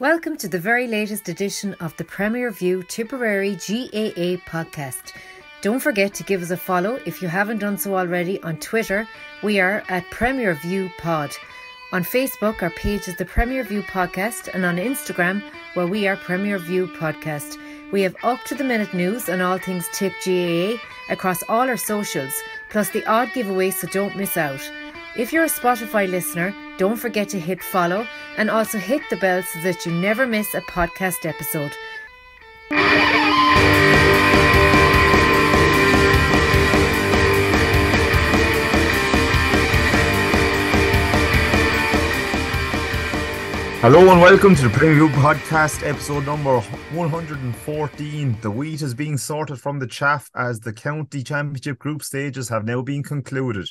Welcome to the very latest edition of the Premier View Tipperary GAA podcast. Don't forget to give us a follow if you haven't done so already on Twitter. We are at Premier View Pod. On Facebook, our page is the Premier View Podcast, and on Instagram, where we are Premier View Podcast. We have up-to-the-minute news on all things Tip GAA across all our socials, plus the odd giveaway, so don't miss out. If you're a Spotify listener, don't forget to hit follow and also hit the bell so that you never miss a podcast episode. Hello and welcome to the Premier View Podcast, episode number 114. The wheat is being sorted from the chaff as the county championship group stages have now been concluded.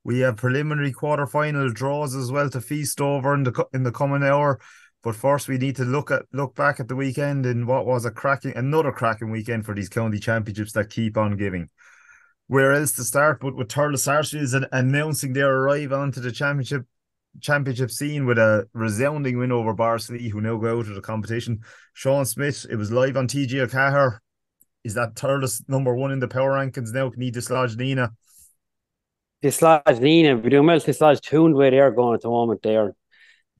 We have preliminary quarter-final draws as well to feast over in the coming hour. But first, we need to look back at the weekend in what was another cracking weekend for these county championships that keep on giving. Where else to start but with Thurles Sarsfields announcing their arrival onto the championship scene with a resounding win over Barsley, who now go out of the competition. Sean Smith, it was live on TG O'Cahir. Is that Thurles number one in the power rankings now? Can he dislodge Nina? Dislodge Nina, we do well to dislodge Toon the way they're going at the moment there,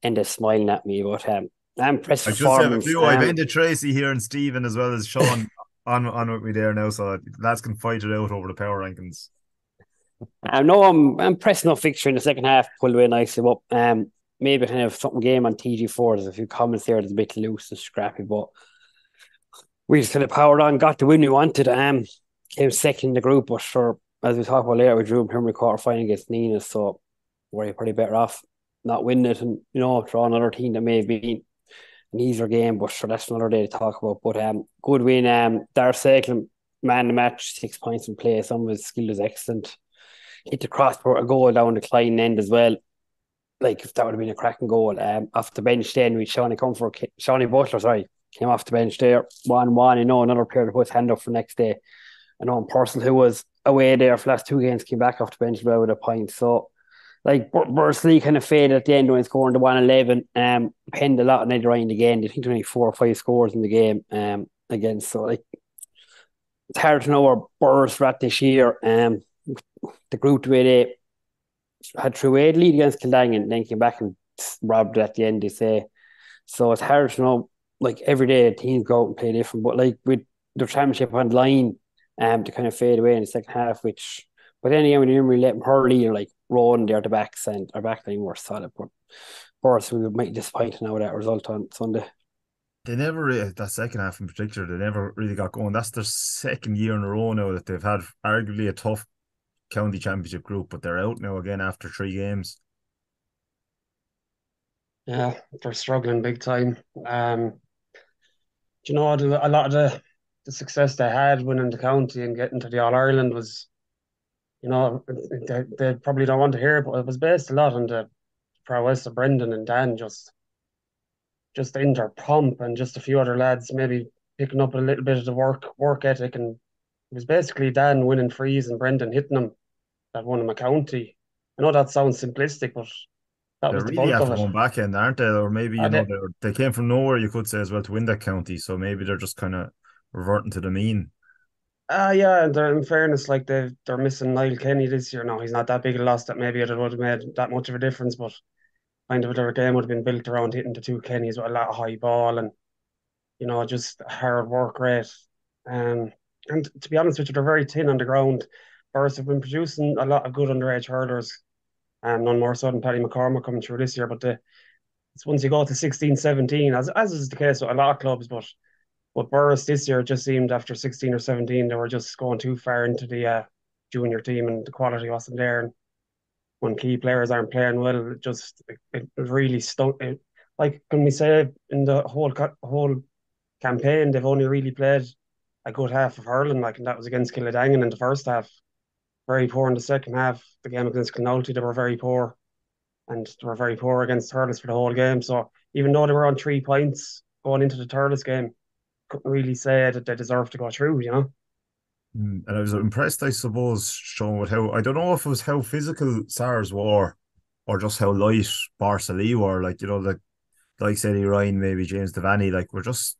and they're smiling at me, but I'm impressed. I just have a few. I've Enda Treacy here and Stephen as well as Sean on with me there now, so lads can fight it out over the power rankings. I know I'm pressing up fixture in the second half, pulled away nicely up. Maybe kind of something game on TG4. There's a few comments there that's a bit loose and scrappy, but we just kind of powered on, got the win we wanted. Came second in the group, but sure, as we talked about later, we drew in preliminary quarter final against Nina, so we're pretty better off not winning it and, draw another team that may have been an easier game, but sure, that's another day to talk about. But good win. Darragh Sakelin, man of the match, 6 points in play. Some of his skill is excellent. Hit the crossbar, a goal down the Cronin end as well. Like, if that would have been a cracking goal. Off the bench then, with Shawnee Butler, came off the bench there, 1-1. Another player to put his hand up for next day. Purcell, who was away there for the last two games, came back off the bench well with a point. So, like, Bursley kind of faded at the end when scoring the 1-11. Depended a lot on Ed Ryan again. I think there were only 4 or 5 scores in the game again. So, like, it's hard to know where Burrs are at this year. The group where they had 3-8 lead against Kildang and then came back and robbed it at the end, they say. So it's hard to know. Like, every day teams go out and play different, but like with the championship on the line, to kind of fade away in the second half, but then again, when you didn't really let them hurley or like rolling there, the backs and our back line were solid. But for us, we might disappoint now with that result on Sunday. They never, that second half in particular, they never really got going. That's their second year in a row now that they've had arguably a tough county championship group, but they're out now again after 3 games. Yeah, they're struggling big time. A lot of the success they had winning the county and getting to the All-Ireland was, they probably don't want to hear it, but it was based a lot on the prowess of Brendan and Dan just in their pump, and just a few other lads maybe picking up a little bit of the work ethic, and it was basically Dan winning frees and Brendan hitting them that won him a county. I know that sounds simplistic, but that was the bulk of it. They're really after going back end, aren't they? Or maybe, they came from nowhere, you could say, as well, to win that county. So maybe they're just kind of reverting to the mean. Yeah, and in fairness, like they're missing Niall Kenny this year. Now, he's not that big a loss that maybe it would have made that much of a difference, but kind of their game would have been built around hitting the 2 Kennys with a lot of high ball and, just hard work rate. And to be honest with you, they're very thin on the ground. First, have been producing a lot of good underage hurlers, and none more so than Paddy McCormack coming through this year. But it's once you go to 16, 17, as is the case with a lot of clubs, but Burris this year, it just seemed after 16 or 17 they were just going too far into the junior team, and the quality wasn't there. And when key players aren't playing well, it really stunk. Like, can we say in the whole campaign they've only really played a good half of hurling, like, and that was against Kildangan in the first half. Very poor in the second half. The game against Clonalty, they were very poor, and they were very poor against Thurles for the whole game. So even though they were on 3 points going into the Thurles game, couldn't really say that they deserved to go through, And I was impressed, I suppose, Sean, with how, I don't know if it was how physical SARS were or just how light Barcelona were. Like, like Eddie Ryan, maybe James Devaney, like we're just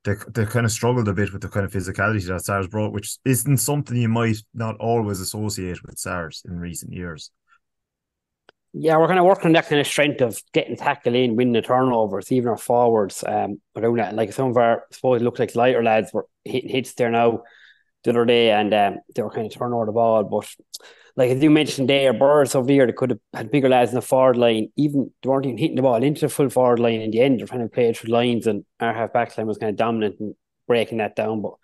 they kind of struggled a bit with the kind of physicality that SARS brought, which isn't something you might not always associate with SARS in recent years. Yeah, we're kind of working on that kind of strength of getting tackle in, winning the turnovers, even our forwards. Around that, like some of our, I suppose, it looks like lighter lads were hitting hits there now the other day, and they were kind of turning over the ball. But like as you mentioned there, Burrs over here, they could have had bigger lads in the forward line. Even they weren't even hitting the ball into the full forward line in the end. They're trying to play it through lines, and our half back line was kind of dominant and breaking that down. But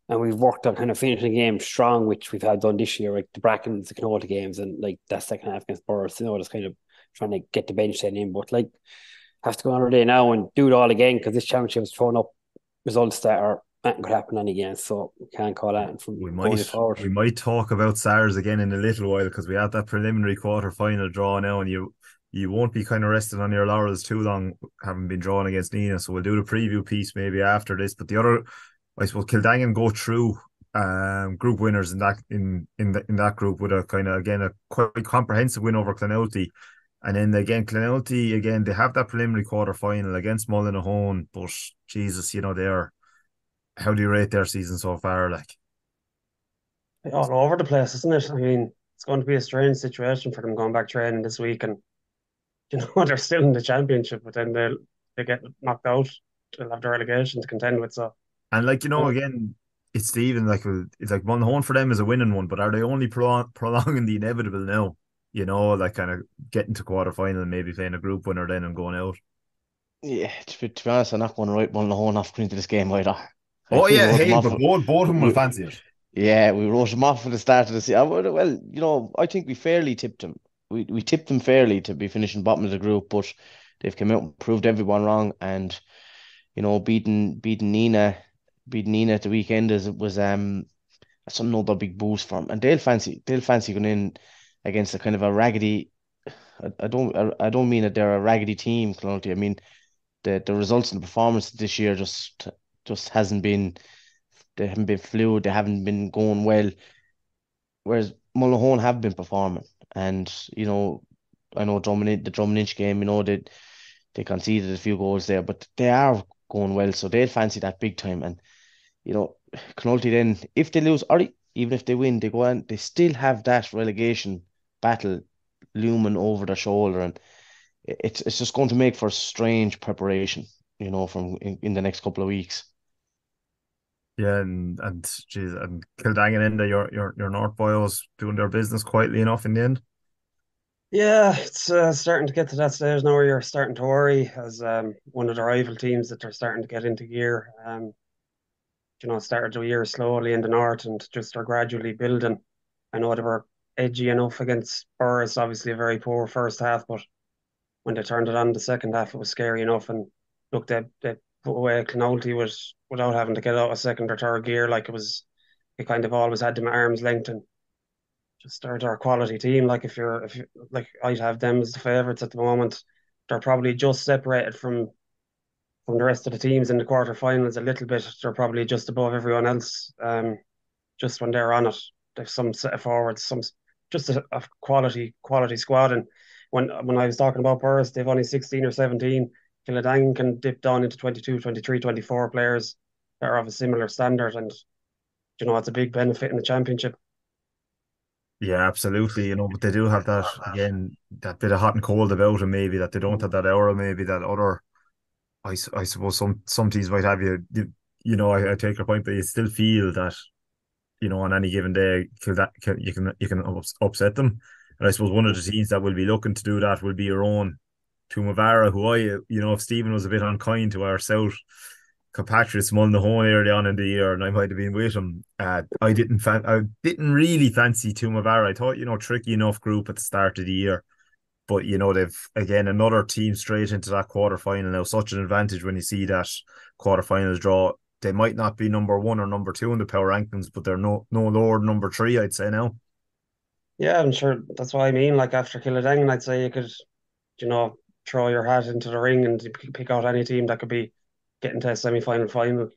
and we've worked on kind of finishing the game strong, which we've had done this year, like the Brackens, the Canota games, and like that second half against Burrs, just kind of trying to get the bench set in. But like, have to go another day now and do it all again because this championship is throwing up results that are that could happen any again. So we can't call that from going forward. We might talk about SARS again in a little while because we had that preliminary quarter final draw now, and you won't be kind of resting on your laurels too long, having been drawn against Nina. So we'll do the preview piece maybe after this. But the other, I suppose, Kildangan go through group winners in that group with a kind of again a quite comprehensive win over Clonelty. And then again, Clonelty, again, they have that preliminary quarter final against Mullinahone, but Jesus, they're, how do you rate their season so far? Like, All over the place, isn't it? I mean, it's going to be a strange situation for them going back training this week, and they're still in the championship, but then they get knocked out. They'll have the relegation to contend with. So, and like again, it's even like it's like Mullinahone for them is a winning one, but are they only prolonging the inevitable now? Like kind of getting to quarter final and maybe playing a group winner then and going out. Yeah, to be honest, I'm not going to write Mullinahone off going into this game either. Oh We yeah, wrote them hey, off. but both of them will We, fancy it. yeah, we wrote them off at the start of the season. Well, I think we fairly tipped them. We tipped them fairly to be finishing bottom of the group, but they've come out and proved everyone wrong. And beating Nina at the weekend was that's another big boost for them. And they'll fancy going in against a kind of a raggedy. I don't mean that they're a raggedy team, Clonty. I mean the results and the performance this year just hasn't been. They haven't been fluid. They haven't been going well. Whereas Mullinahone have been performing, and I know the Drummond Inch game. They conceded a few goals there, but they are going well, so they'll fancy that big time. And Connolty then, if they lose or even if they win, they go on. They still have that relegation battle looming over their shoulder, and it's just going to make for strange preparation. From in the next couple of weeks. Yeah, and geez, and Kildangan and your North Boys doing their business quietly enough in the end. yeah, it's starting to get to that stage now where you're starting to worry as one of the rival teams that they're starting to get into gear. Started the year slowly in the north and just are gradually building. I know they were edgy enough against Burris, obviously a very poor first half, but when they turned it on the second half, it was scary enough. And look, they put away Clonalty without having to get out of second or third gear. Like it kind of always had them at arm's length, and just they're a quality team. Like if you like, I'd have them as the favourites at the moment. They're probably just separated from the rest of the teams in the quarterfinals a little bit. They're probably just above everyone else. Just when they're on it, they've some set of forwards, some just a quality squad. And when I was talking about Burris, they've only 16 or 17. Kildangan can dip down into 22, 23, 24 players that are of a similar standard, and it's a big benefit in the championship. Yeah, absolutely. But they do have that again, that bit of hot and cold about them, maybe that they don't have that aura, maybe that other. I suppose some teams might have I take your point, but you still feel that on any given day you can upset them. And I suppose one of the teams that will be looking to do that will be your own Tumavara, who if Stephen was a bit unkind to our South compatriots Mullinahone early on in the year, and I might have been with him. I didn't really fancy Tumavara. I thought tricky enough group at the start of the year. But they've again another team straight into that quarter final now. Such an advantage when you see that quarterfinals draw. They might not be number one or number two in the power rankings, but they're no lower than number three, I'd say now. Yeah, I'm sure that's what I mean. Like after Kildangan, I'd say you could, throw your hat into the ring and pick out any team that could be getting to a semi-final final.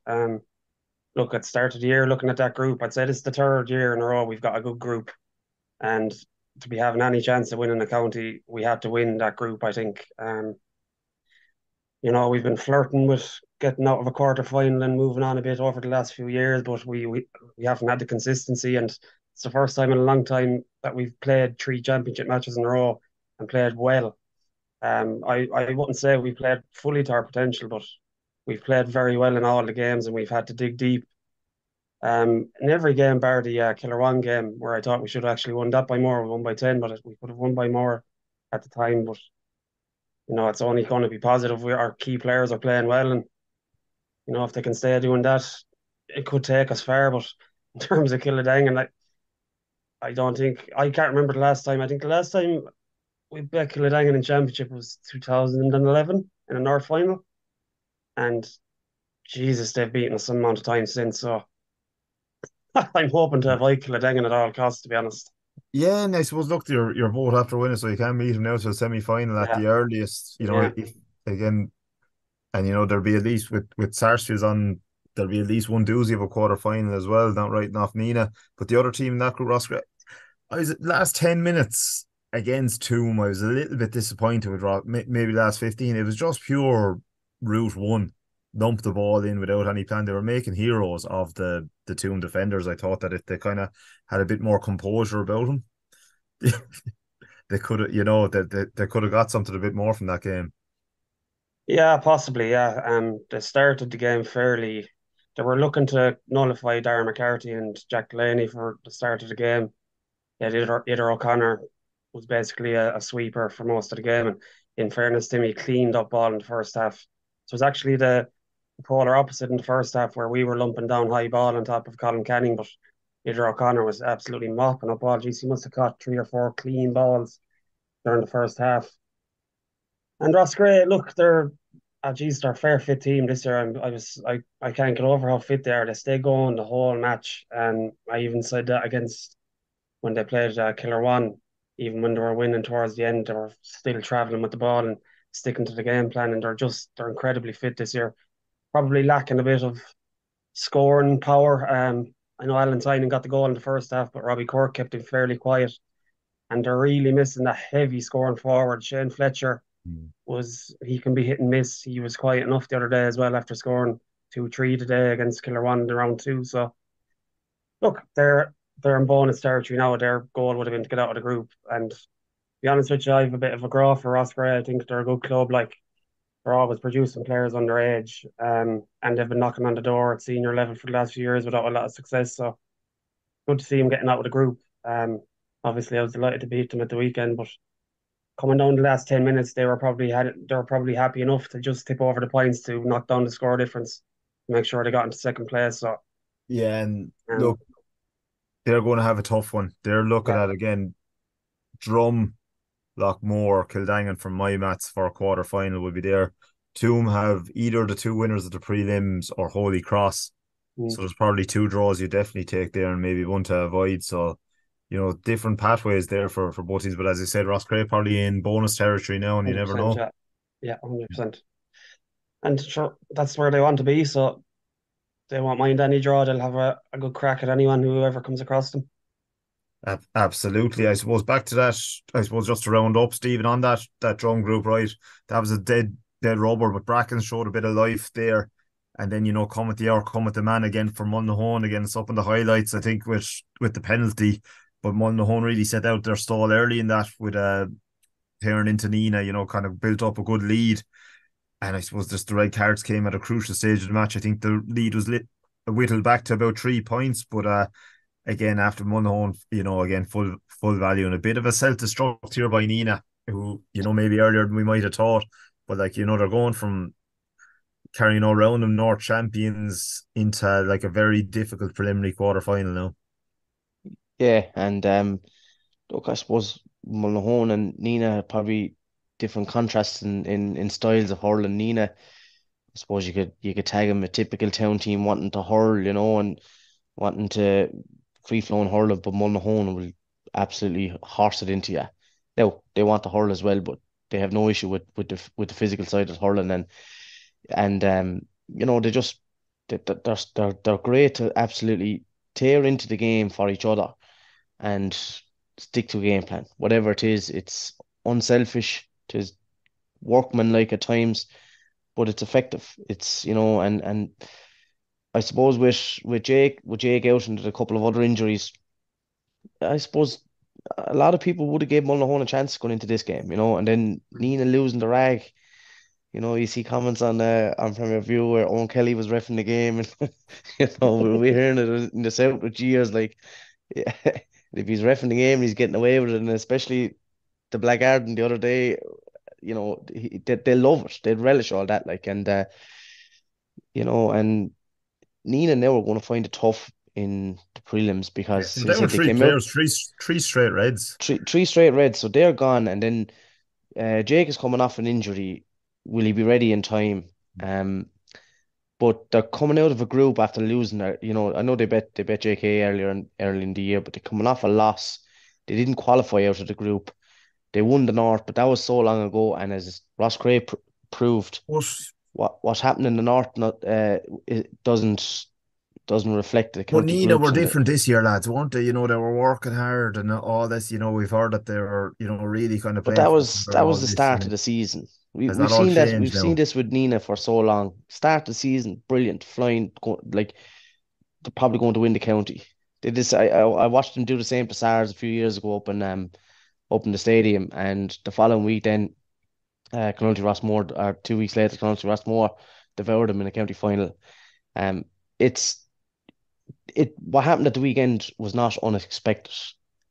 Look, at the start of the year, looking at that group, I'd say this is the third year in a row we've got a good group. And to be having any chance of winning the county, we have to win that group, I think. we've been flirting with getting out of a quarter final and moving on a bit over the last few years, but we haven't had the consistency, and it's the first time in a long time that we've played 3 championship matches in a row and played well. I wouldn't say we played fully to our potential, but we've played very well in all the games, and we've had to dig deep. In every game, bar the Killer game, where I thought we should have actually won that by more, we won by 10, but we could have won by more at the time. But it's only going to be positive. Our key players are playing well, and if they can stay doing that, it could take us far. But in terms of Killadang, and I can't remember the last time. I think the last time we beat Killadang in championship was 2011 in a North final, and Jesus, they've beaten us some amount of time since. So I'm hoping to avoid Killadang at all costs, to be honest. Yeah, and I suppose look, you're both after winning, so you can meet them now to a semi-final at Yeah, the earliest. yeah, If again, and there'll be at least with Sarsfields on, there'll be at least one doozy of a quarter final as well. Not writing off Nina, but the other team in that group, Oscar. I was last 10 minutes against Toom. I was a little bit disappointed with maybe last 15. It was just pure route one, dump the ball in without any plan. They were making heroes of the Toom defenders. I thought that if they kind of had a bit more composure about them, they could have, they could have got something a bit more from that game. yeah, possibly. Yeah, they started the game fairly. They were looking to nullify Darren McCarthy and Jack Delaney for the start of the game. Yeah, Ider O'Connor was basically a sweeper for most of the game, and in fairness to him, he cleaned up ball in the first half. So it was actually the polar opposite in the first half, where we were lumping down high ball on top of Colin Canning, but Ider O'Connor was absolutely mopping up ball. Geez, he must have caught 3 or 4 clean balls during the first half. And Ross Gray, look, they're a fair fit team this year. I can't get over how fit they are. They stay going the whole match, and I even said that against when they played Killer One, even when they were winning towards the end, they were still traveling with the ball and sticking to the game plan, and they're incredibly fit this year. Probably lacking a bit of scoring power. I know Alan Tynan got the goal in the first half, but Robbie Cork kept him fairly quiet, and they're really missing that heavy scoring forward. Shane Fletcher Mm. he can be hit and miss. He was quiet enough the other day as well after scoring 2-3 today against Killer One in the round two. So look, they're in bonus territory now. Their goal would have been to get out of the group. And to be honest with you, I have a bit of a graph for Osprey. I think they're a good club. Like, they're always producing players underage, and they've been knocking on the door at senior level for the last few years without a lot of success. So good to see them getting out of the group. Obviously, I was delighted to beat them at the weekend, but coming down the last 10 minutes, they were probably happy enough to just tip over the points to knock down the score difference, make sure they got into second place. So, Yeah, and um, look, they're going to have a tough one. They're looking yeah, at again Drum, Lockmore, Kildangan from my maths for a quarter final will be there. Toom have either the two winners of the prelims or Holy Cross. mm, So there's probably two draws you definitely take there and maybe one to avoid. So, different pathways there for both teams. But as I said, Ross Cray probably in bonus territory now and you never 100%, know. yeah, yeah, 100%. And sure, that's where they want to be. So they won't mind any draw. They'll have a good crack at anyone whoever comes across them. Absolutely. I suppose back to that, I suppose just to round up, Stephen, on that drum group, right? That was a dead rubber, but Bracken showed a bit of life there. And then, come with the hour, come with the man again for Mullinahone again. It's up in the highlights, I think, with the penalty. But Mullinahone really set out their stall early in that with tearing into Nina, kind of built up a good lead. And I suppose just the red cards came at a crucial stage of the match. I think the lead was whittled back to about 3 points, but again, after Mullinahone, again, full value and a bit of a self-destruct here by Nina, who, maybe earlier than we might have thought. But they're going from carrying all around them North champions into like a very difficult preliminary quarter final now. Yeah, and look, I suppose Mullinahone and Nina had probably different contrasts in styles of hurling. Nina, I suppose you could tag them a typical town team wanting to hurl, and wanting to free flowing hurl it, but Mullinahone will absolutely horse it into you. Now they want to hurl as well, but they have no issue with the physical side of hurling, and they just they're great to absolutely tear into the game for each other and stick to a game plan. Whatever it is, it's unselfish, it is workmanlike at times, but it's effective. It's, and I suppose with Jake out and a couple of other injuries, I suppose a lot of people would have gave Mullinahone a chance going into this game, and then Nina losing the rag. You see comments on Premier View where Owen Kelly was reffing the game, and we're hearing it in the South with years like, yeah, if he's reffing the game, he's getting away with it, and especially the Blackguard the other day, they love it, they relish all that, like, and Nina now are going to find it tough in the prelims Yeah, because so as I there were said they three came out players, three straight reds. three straight reds, so they're gone, and then Jake is coming off an injury. Will he be ready in time? But they're coming out of a group after losing their, I know they bet JK early in the year, but they're coming off a loss. They didn't qualify out of the group. They won the North, but that was so long ago. And as Ross Gray proved, But what's happening in the North it doesn't reflect the But county Nina were groups and different this year, lads, weren't they? They were working hard and all this. We've heard that they were, really kind of but playing that for was the that all was the this. start of the season. We Has that we've all seen that we've changed seen now? this with Nina for so long. Start the season, brilliant, flying, like they're probably going to win the county. They just I watched them do the same to SARS a few years ago up in the stadium, and the following week then Clonty Rossmore, or 2 weeks later Clonty Rossmore devoured them in the county final. Um, it's what happened at the weekend was not unexpected,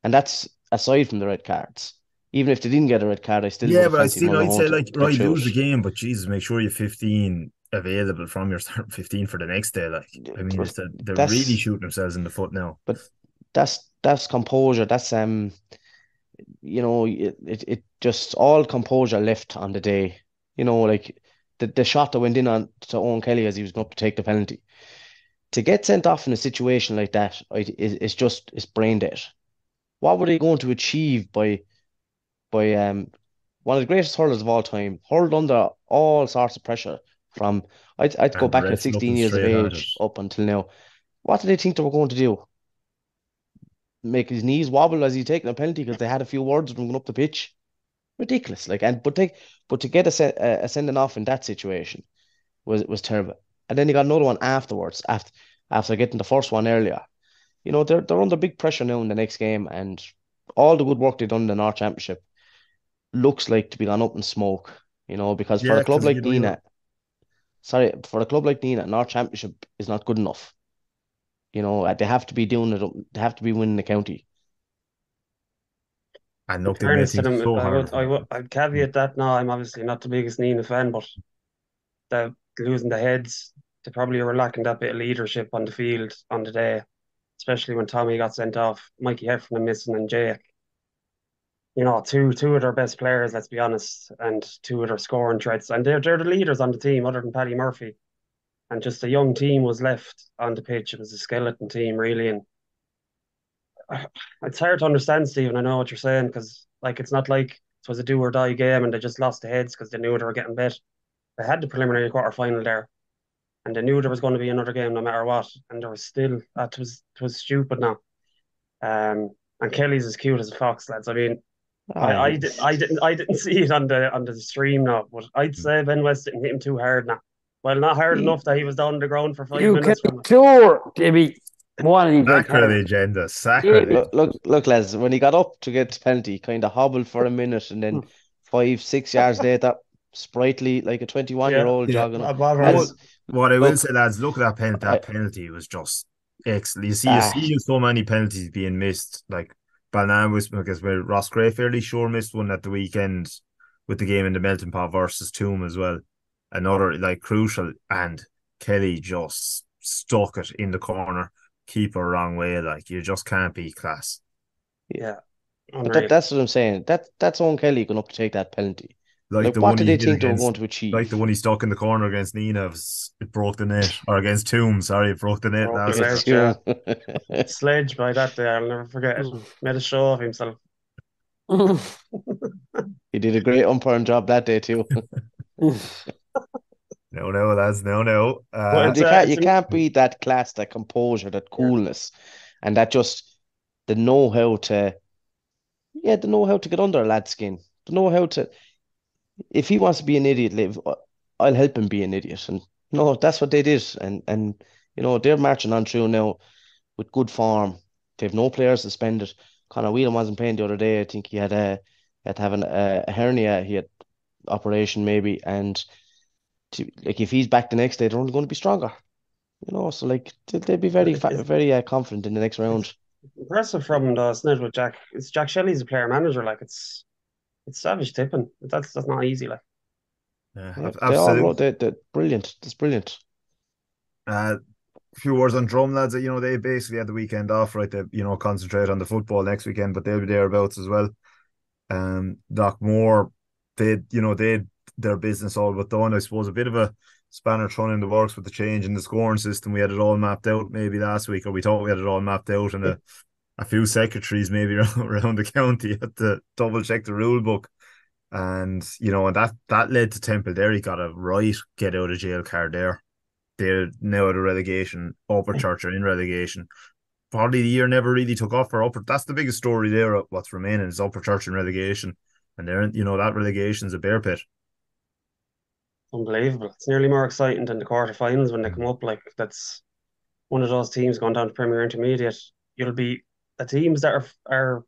and that's aside from the red cards. Even if they didn't get a red card, I still would Yeah, have but fancied I'd Mullinahone say to like, get right, through lose it. the game, but Jesus, make sure you 15 available from your starting 15 for the next day. Like, I mean, But they're really that's shooting themselves in the foot now. but that's composure. That's it just all composure left on the day. Like the shot that went in on to Owen Kelly as he was going to take the penalty. To get sent off in a situation like that, it's brain dead. What were they going to achieve by one of the greatest hurlers of all time, hurled under all sorts of pressure from I'd go And the back at refs 16 looking years of straight at it. age up until now. What did they think they were going to do? Make his knees wobble as he's taking a penalty because they had a few words with him going up the pitch? Ridiculous. Like, but to get a sending off in that situation was terrible. And then he got another one afterwards, after getting the first one earlier. They're under big pressure now in the next game, and all the good work they've done in the North Championship looks like to be gone up in smoke. Because for Yeah, a club because like Nina, sorry, for a club like Nina, North Championship is not good enough. They have to be doing it. They have to be winning the county. and In look, they made fairness to things them, so hard for them. I'd caveat that now. I'm obviously not the biggest Nina fan, but they're losing the heads. They probably were lacking that bit of leadership on the field on the day, especially when Tommy got sent off, Mikey Heffernan missing, and Jake. Two of their best players, let's be honest, and two of their scoring threats, and they're the leaders on the team, other than Paddy Murphy. And just a young team was left on the pitch. It was a skeleton team, really, and it's hard to understand, Stephen. I know what you're saying because, like, it's not like it was a do or die game and they just lost the heads because they knew they were getting bet. They had the preliminary quarter final there, and they knew there was going to be another game no matter what, and there was still it was stupid now. And Kelly's as cute as a fox, lads. I mean, Ah, I didn't see it on the stream now, but I'd say Ben West didn't hit him too hard now. Well, not hard he, enough that he was down on the ground for five You can minutes be from it. sure, Jimmy. One of these red cards. Sacrilege, Enda, Jimmy. sacrilege. look, Les, when he got up to get the penalty, kind of hobbled for a minute, and then 5, 6 yards later, sprightly like a 21-year-old Yeah, jogging up. what, As what I will look, say, lads, look at that penalty. I That penalty was just excellent. ah, You see so many penalties being missed. Like Balnan was, because Ross Gray fairly sure missed one at the weekend with the game in the Melting Pot versus Toom as well. Another like crucial, and Kelly just stuck it in the corner, keeper wrong way. Like, you just can't be class. Yeah, but unreal. that's what I'm saying. That's Owen Kelly going up to take that penalty. Like Like, the what one did he they hit think they were against, going to like the achieve one he stuck in the corner against Nina, it broke the net, or against Toom. Sorry, it broke the net Broke the last against night. net, yeah. you? Sledge by that day, I'll never forget it. Made a show of himself. He did a great umpiring job that day too. No, lads, no. But But it's you it's an, can't beat that class, that composure, that yeah, coolness, and that just the know how to the know how to get under a lad's skin. The know how to if he wants to be an idiot, live. I'll help him be an idiot. And no, that's what they did. And they're marching on through now with good form. They've no players suspended. Conor Whelan wasn't playing the other day. I think he had to have a hernia. He had operation maybe, and like if he's back the next day, they're only going to be stronger. So like they'd be very It's, very confident in the next round. it's impressive from him though, isn't it? With Jack, it's Jack Shelley's a player manager. Like it's savage tipping. That's not easy. Like Yeah, Yeah, they all absolutely. wrote that brilliant. That's brilliant. A few words on Drum, lads. They basically had the weekend off, right? They, concentrate on the football next weekend, but they'll be thereabouts as well. Doc Moore, they their business all but done. I suppose a bit of a spanner thrown in the works with the change in the scoring system. We had it all mapped out maybe last week, or we thought we had it all mapped out, and a few secretaries maybe around the county had to double check the rule book. And that led to Temple. He got a right get out of jail card there. They're now at a relegation. Upperchurch are in relegation. Probably the year never really took off for Upper. That's the biggest story there. What's remaining is Upperchurch in relegation, and that relegation's a bear pit. unbelievable. It's nearly more exciting than the quarterfinals when they come up. Like that's one of those teams going down to Premier Intermediate. You'll be the teams that are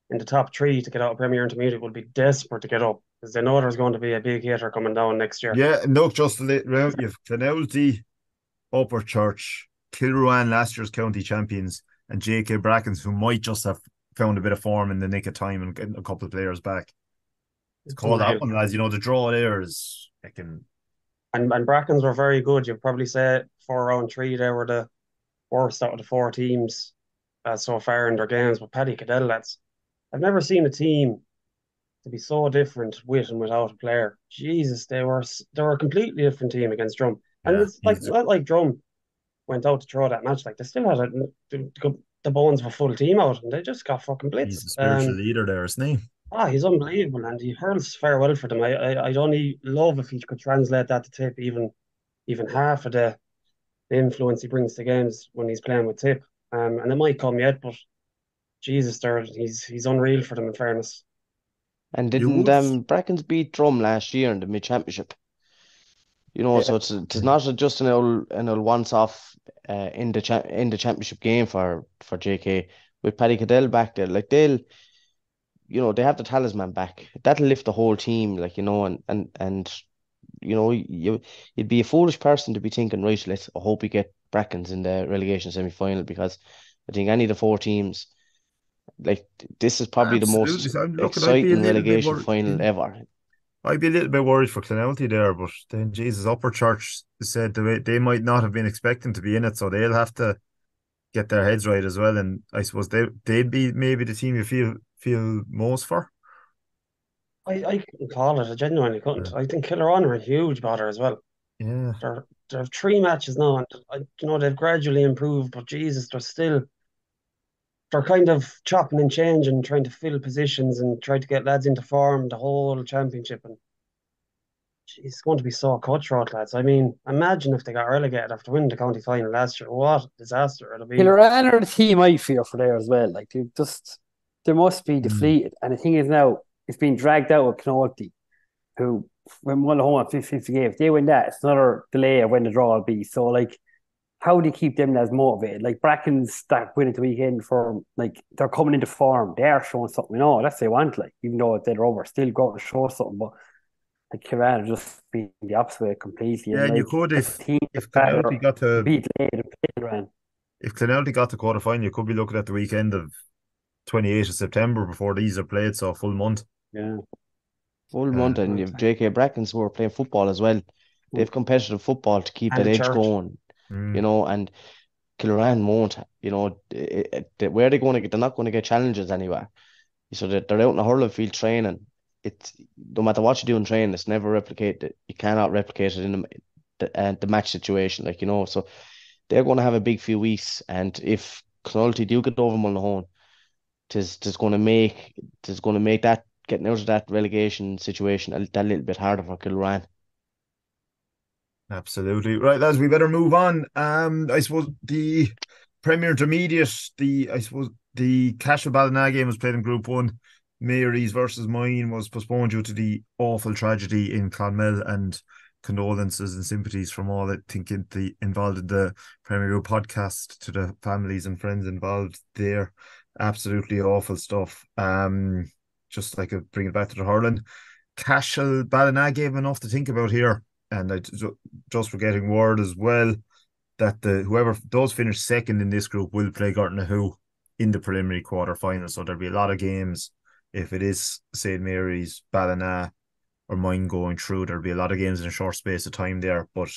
in the top three to get out of Premier Intermediate will be desperate to get up because they know there's going to be a big hitter coming down next year. Yeah, and look, just round you've Clonelty, Upperchurch, Kilruan, last year's county champions, and JK Brackens, who might just have found a bit of form in the nick of time and getting a couple of players back. It's It's called that unreal. one, lads. The draw there is can. And Brackens were very good. You'd probably say for round three they were the worst out of the four teams so far in their games. But Paddy Cadell, lads, I've never seen a team to be so different with and without a player. Jesus, they were a completely different team against Drum. And Yeah, it's like not like Drum went out to throw that match. Like they still had the bones of a full team out, and they just got fucking blitzed. he's the spiritual leader there, isn't he? He's unbelievable, and he hurls fair well for them. I'd only love if he could translate that to Tip, even half of the influence he brings to games when he's playing with Tip. And it might come yet, but Jesus, he's unreal for them. In fairness, And You didn't would. Brackens beat Drum last year in the mid championship? yeah, So it's not just an old once off in the championship game for JK with Paddy Cadell back there. Like they have the talisman back. That'll lift the whole team. Like and you'd be a foolish person to be thinking, right, let's I hope we get Brackens in the relegation semi final because I think any of the four teams like this is probably the Absolutely. most So I'm looking, I'd be a exciting little bit relegation worried. final ever. I'd be a little bit worried for Clonelty there, but then Jesus, Upperchurch said they might not have been expecting to be in it, so they'll have to get their heads right as well. And I suppose they'd be maybe the team you feel most for. I couldn't call it. I genuinely Yeah. couldn't. I think Killeron are a huge bother as well. Yeah. They have three matches now, and they've gradually improved, but Jesus, they're kind of chopping and changing, trying to fill positions and try to get lads into form the whole championship. And geez, it's going to be so cutthroat, lads. I mean, imagine if they got relegated after winning the county final last year. What a disaster it'll be. Killer are the team I fear for there as well. Like they must be Mm. deflated. And the thing is now, it's been dragged out with Connolty, who when won the home at 50 game. If they win that, it's another delay of when the draw will be. So like how do you keep them as motivated? Like Bracken's that winning the weekend for like they're coming into form. They are showing something. That's what they want, like, even though they're over, still go to show something. But like Kieran just being the opposite way completely. Yeah, And and you like could as a team if better Clonelty got to beat Lade and play Kieran. if Clonelty got to quarter final, you could be looking at the weekend of 28th of September before these are played, so a full month. Yeah. Full month, Uh, and you've JK Brackens who are playing football as well. They've competitive football to keep And that the edge church. going, mm, and Kilruan won't, where are they going to get? They're not going to get challenges anywhere. So they're out in a hurling field training. It's no matter what you do in training, it's never replicated. You cannot replicate it in the match situation, So they're going to have a big few weeks, and if Connolty do get over Mullinahone, tis going to make that getting out of that relegation situation that little bit harder for Kilruan. absolutely. Right, lads, we better move on. I suppose the Premier Intermediate, I suppose the Cashel Ballina game was played in Group 1. Mary's versus mine was postponed due to the awful tragedy in Clonmel, and condolences and sympathies from all, I think, involved in the Premier League podcast, to the families and friends involved there. Absolutely awful stuff. Just like bring it back to the hurling. Cashel Ballina gave enough to think about here, and just for getting word as well that the whoever does finish second in this group will play Gartnahoe in the preliminary quarter final. So there'll be a lot of games if it is St. Mary's, Ballina, or mine going through. There'll be a lot of games in a short space of time there. But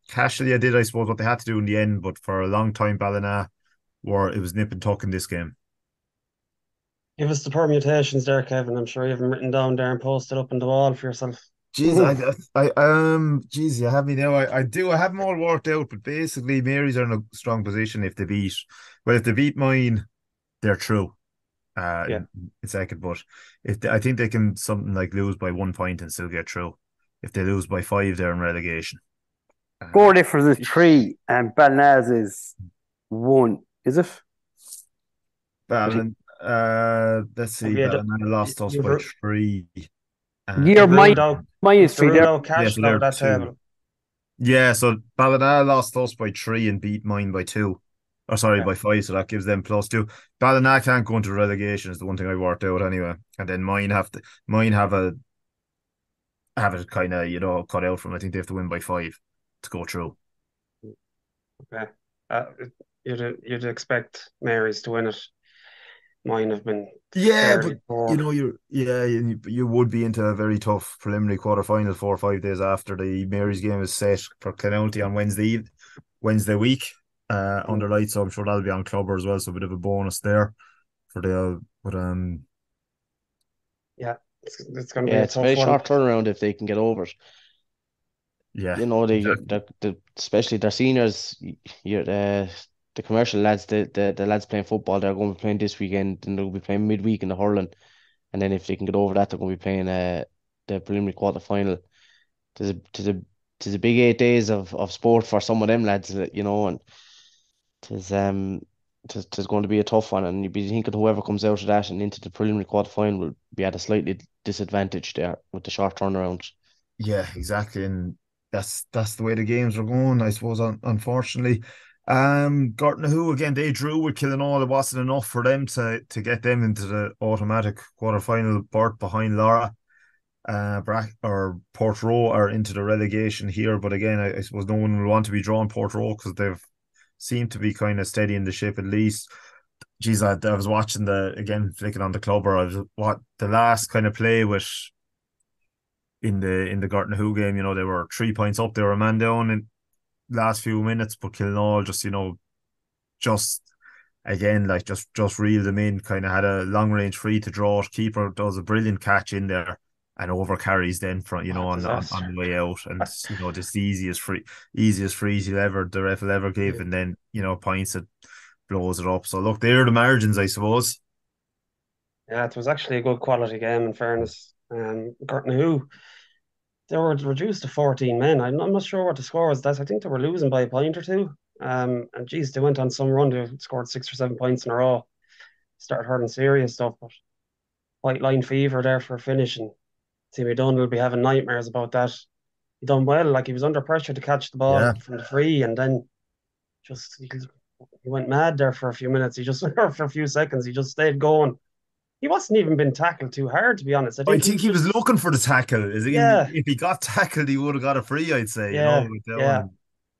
Cashel did, I suppose, what they had to do in the end. But for a long time, Ballina it was nip and tuck in this game. Give us the permutations there, Kevin. I'm sure you have them written down there and posted up on the wall for yourself. Jeez, geez, you have me now. I do. I have them all worked out, but basically, Mary's are in a strong position if they beat mine, they're through. Yeah. In second, but I think they can something like lose by 1 point and still get through. If they lose by 5, they're in relegation. Score difference is 3, and Ballina's is 1. Is it? Let's see. Ballina lost us you've by ru- 3. Year mine ruled out is 3 there. Cash so out they're of that 2. table. Yeah, so Ballina lost us by 3 and beat mine by 2. Or sorry, Yeah. by 5, so that gives them +2. Ballina can't go into relegation is the one thing I worked out anyway. And then mine have it kind of, cut out from. I think they have to win by 5 to go through. Okay. You'd expect Mary's to win it. Mine have been But poor. you would be into a very tough preliminary quarter final 4 or 5 days after the Mary's game is set for Clonoulty on Wednesday week under lights. So I'm sure that'll be on Clubber as well. So a bit of a bonus there for the yeah, it's going to be a it's a tough very one. short turnaround if they can get over it. Yeah, exactly. Especially their seniors, the commercial lads, the lads playing football, they're going to be playing this weekend, and they'll be playing midweek in the hurling, and then if they can get over that, they're going to be playing the preliminary quarter final. There's a big 8 days of sport for some of them lads, and there's going to be a tough one, and you'd be thinking whoever comes out of that and into the preliminary quarter final will be at a slightly disadvantage there with the short turnarounds. Yeah, exactly, and that's the way the games are going, I suppose. Unfortunately, Gartnahoe again, they drew with Killinall. It wasn't enough for them to get them into the automatic quarter final berth behind Laura. Or Portroe are into the relegation here, but again, I suppose no one will want to be drawn Portroe because they've seemed to be kind of steadying the ship at least. Geez, I was watching flicking on the club, or I was the last kind of play with in the Gartnahoe game. They were 3 points up. They were a man down in last few minutes, but Killinall just again, like just reeled them in. Kind of had a long range free to draw it. Keeper does a brilliant catch in there and over carries then from on the way out, and just the easiest frees the ref will ever give, and then points it, blows it up. So look, they're the margins, I suppose. Yeah, it was actually a good quality game, in fairness. Gartnahoe, they were reduced to 14 men. I'm not sure what the score was. I think they were losing by a point or two. And geez, they went on some run. They scored 6 or 7 points in a row. Started hurting serious stuff, but white line fever there for a finish. And Timmy Dunn will be having nightmares about that. He done well. Like, he was under pressure to catch the ball from the free, and then he went mad there for a few minutes. Or for a few seconds, he just stayed going. He wasn't even been tackled too hard, to be honest. I think he was looking for the tackle. If he got tackled, he would have got a free, I'd say. Yeah.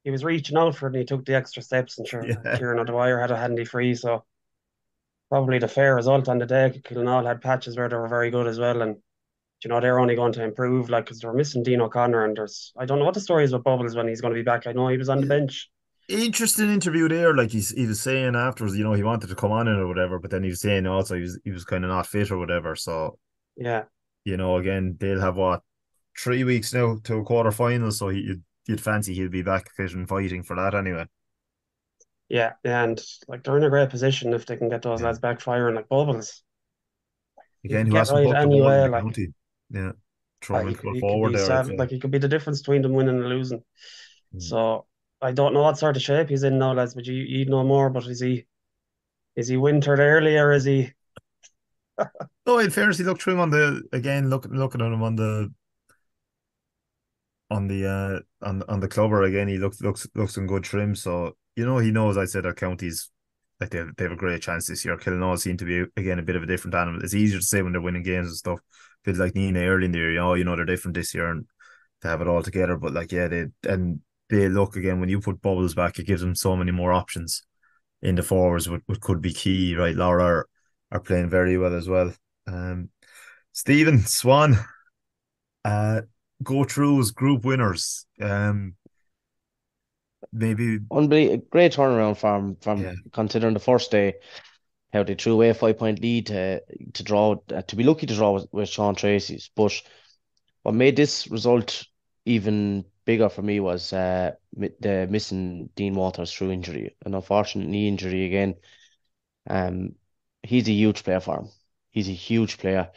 He was reaching out for it, and he took the extra steps, and sure, Kieran O'Dwyer had a handy free, so probably the fair result on the day. Killinall had patches where they were very good as well, and they're only going to improve, like, because they're missing Dean O'Connor, and I don't know what the story is with Bubbles when he's going to be back. I know he was on the bench. Interesting interview there. Like, he was saying afterwards, he wanted to come on in or whatever, but then he was saying also he was kind of not fit or whatever. So yeah, again, they'll have 3 weeks now to a quarter final, so you'd fancy he'll be back fit and fighting for that anyway. Yeah, and like, they're in a great position if they can get those lads back firing, like Bubbles. Again, who hasn't put the ball in the county? Yeah, throwing forward there. Like, he could be the difference between them winning and losing. So I don't know what sort of shape he's in now, lads, but you know more. But is he wintered early, or is he? No, in fairness, he looked through him on the looking at him on the on the on the clubber again. He looks in good trim. So he knows. I said our counties like they have a great chance this year. Killinall seem to be again a bit of a different animal. It's easier to say when they're winning games and stuff. A bit like Nina early in the year. They're different this year and to have it all together. But like they look again when you put Bubbles back, it gives them so many more options in the forwards, which could be key. Right, Laura are playing very well as well. Stephen Swan. Go through as group winners. Maybe Unbelievable, great turnaround from yeah, considering the first day how they threw away a 5 point lead to draw to be lucky to draw with Sean Tracy's. But what made this result even bigger for me was the missing Dean Waters through injury, an unfortunate knee injury again. He's a huge player for him. He's a huge player.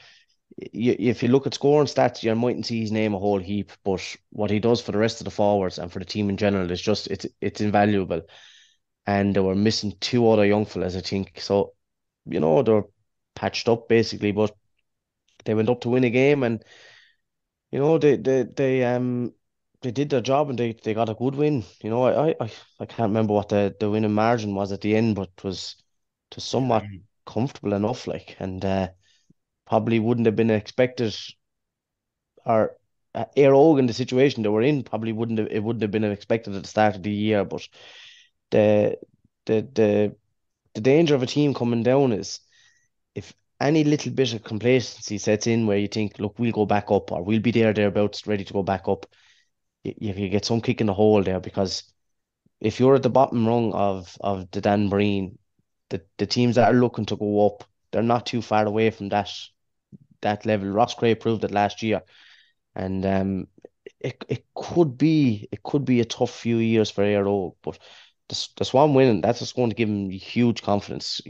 If you look at scoring stats, you mightn't see his name a whole heap, but what he does for the rest of the forwards and for the team in general is just it's invaluable. And they were missing two other young fellas, I think. So, they're patched up basically, but they went up to win a game, and they did their job, and they got a good win. I can't remember what the winning margin was at the end, but it was somewhat comfortable enough, like, and probably wouldn't have been expected, or Air Ogan, the situation they were in, probably wouldn't have been expected at the start of the year. But the the the the danger of a team coming down is if any little bit of complacency sets in where you think, look, we'll go back up, or we'll be thereabouts ready to go back up, you get some kick in the hole there, because if you're at the bottom rung of the Dan Breen, the teams that are looking to go up, they're not too far away from that level. Roxcray proved it last year, and it could be a tough few years for ARO, but the Swan winning, that's just going to give him huge confidence.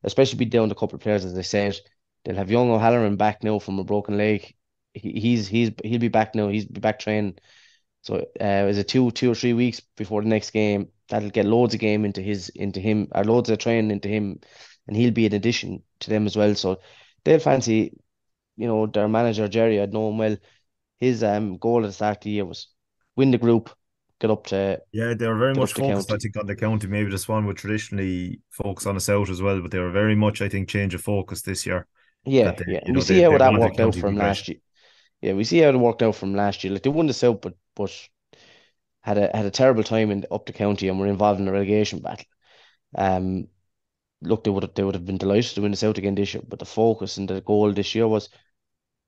Especially be down to a couple of players, as they said. They'll have young O'Halloran back now from a broken leg. He'll be back now. He'll be back training. So is it 2 or 3 weeks before the next game? That'll get loads of game into him, or loads of training into him, and he'll be an addition to them as well. So they'll fancy, their manager Jerry, I'd know him well. His goal at the start of the year was win the group, get up to they were very get much up to focused, I county. think, on the county. Maybe the Swan would traditionally focus on the south as well, but they were very much, I think, change of focus this year. Yeah, That they, yeah. you And we know, see they how they that wanted worked out county from progression. last year. Yeah, we see how it worked out from last year. Like, they won the south, but had a terrible time up the county, and were involved in a relegation battle. Um, Look, they would have been delighted to win the south again this year, but the focus and the goal this year was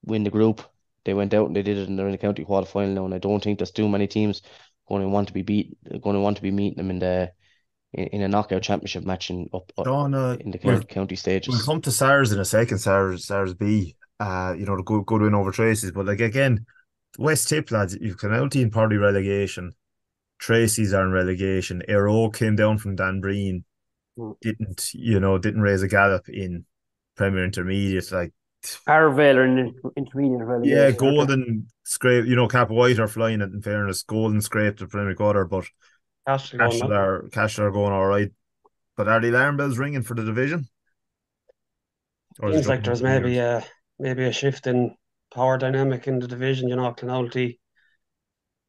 win the group. They went out and they did it, and they're in the county quarter final now. And I don't think there's too many teams going to want to be meeting them in a knockout championship match Sean, in the we'll county we'll stages. come to SARS in a second. SARS B. The good win over Tracy's, but like again, West Tip lads, you've Canalty in probably relegation. Tracy's are in relegation. Aero came down from Danbreen, didn't raise a gallop in Premier Intermediate. Like, Arvale are in intermediate yeah, relegation, aren't they? Golden scrape, Cap White are flying it in fairness. Golden scraped the Premier Quarter, but Cashel going well. Cashel are going all right. But are the alarm bells ringing for the division? Or is it Seems like looking up there's in the years? maybe a shift in power dynamic in the division. Clonalty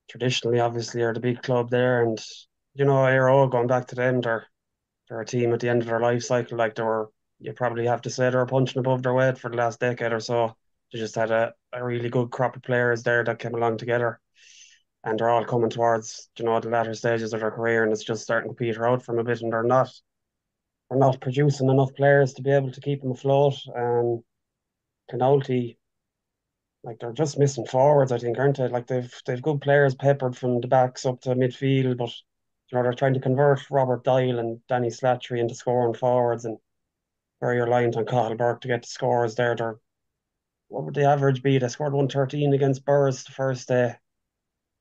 traditionally, obviously, are the big club there, and ARO, going back to them, they're a team at the end of their life cycle. Like, you probably have to say they were punching above their weight for the last decade or so. They just had a really good crop of players there that came along together, and they're all coming towards the latter stages of their career, and it's just starting to peter out from a bit, and they're not producing enough players to be able to keep them afloat. Clonalty, like, they're just missing forwards, I think, aren't they? Like, they've good players peppered from the backs up to midfield, but they're trying to convert Robert Doyle and Danny Slattery into scoring forwards, and very reliant on Cathal Burke to get the scores there. What would the average be? They scored 113 against Burrs the first day.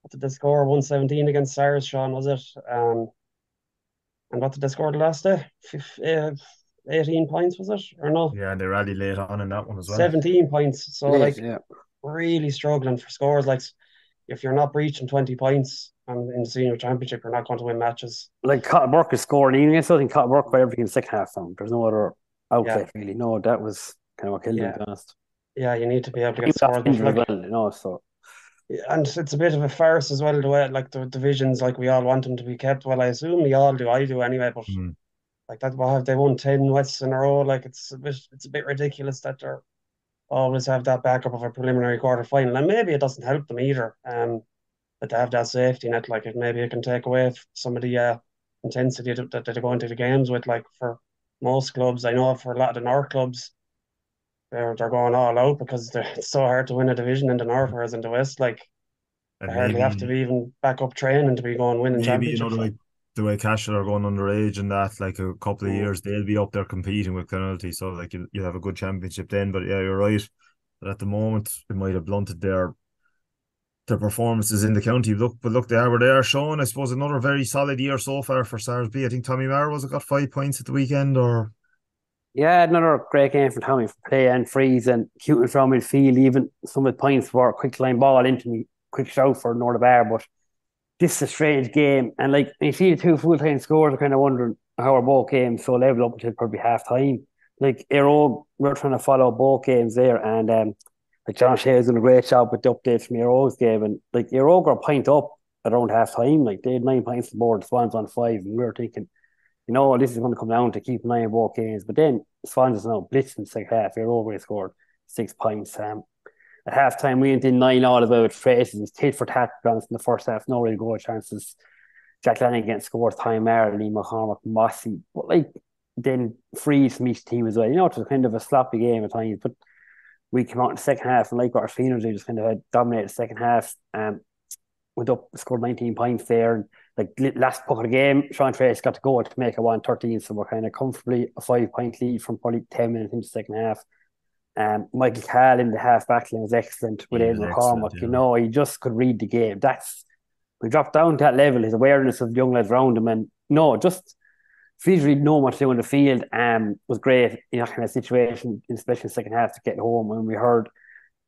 What did they score? 117 against Sars, Sean, was it? And what did they score the last day? 18 points, was it? Or no? Yeah, and they rallied late on in that one as well. 17 points. So, Late, like, yeah. really struggling for scores. Like, if you're not breaching 20 points in the senior championship, you're not going to win matches. Like, Cotton Burke is scoring. Even against, I think Cotton Burke by everything in the second half. There's no other Yeah, outlet really. No, that was kind of what killed him, yeah, to be honest. yeah. You need to be able to He get was scores. But injured as like, well, so And it's a bit of a farce as well, the way like the divisions, like we all want them to be kept. Well, I assume we all do. I do anyway, but Mm. like that, what have they won 10 Wests in a row? Like it's a bit ridiculous that they're always have that backup of a preliminary quarter final, and maybe it doesn't help them either. But to have that safety net, like maybe it can take away some of the intensity that they're going to the games with. Like for most clubs, I know for a lot of the North clubs, they're going all out because it's so hard to win a division in the North, whereas in the West, like they And hardly have to be even back up training to be going winning championships. Like the way Cashel are going underage and that, like a couple of mm, years, they'll be up there competing with penalty. So like you'll have a good championship then. But yeah, you're right. But at the moment, it might have blunted their performances in the county. Look, they are showing, I suppose, another very solid year so far for Sarsby. I think Tommy Maher got 5 points at the weekend, or Yeah, another great game for Tommy for play and freeze and shooting from midfield, even some of the points for a quick line ball into me, quick shout for North Bar. But this is a strange game. And like you see the two full time scores, I'm kind of wondering how are both games so level up until probably half time. Like we're trying to follow both games there, and like John Shea's done a great job with the updates from Ero's game, and like Euro got a point up around half time. Like they had 9 points to board, the Swans on 5, and we were thinking, this is going to come down to keep an eye on both games. But then Swans is now blitzed in the second half. Euro already scored 6 points. At half time, we went in 9 all about Tracy. It was tit for tat, to be honest, in the first half. No really goal chances. Jack Lanigan scored time there, Lee McCormack, Mossy. But like, then freeze from each team as well. It was kind of a sloppy game at times. But we came out in the second half, and like what our seniors, they just kind of dominated the second half. Went up, scored 19 points there. And like last puck of the game, Sean Trace got to go to make it 1-13. So we're kind of comfortably a 5 point lead from probably 10 minutes into the second half. Michael Cahill in the half back line was excellent with he Ed was excellent. McCormack. Yeah, He just could read the game. We dropped down to that level, his awareness of the young lads around him, and just physically know what to do in the field. Was great in that kind of situation, especially in the second half to get home. When we heard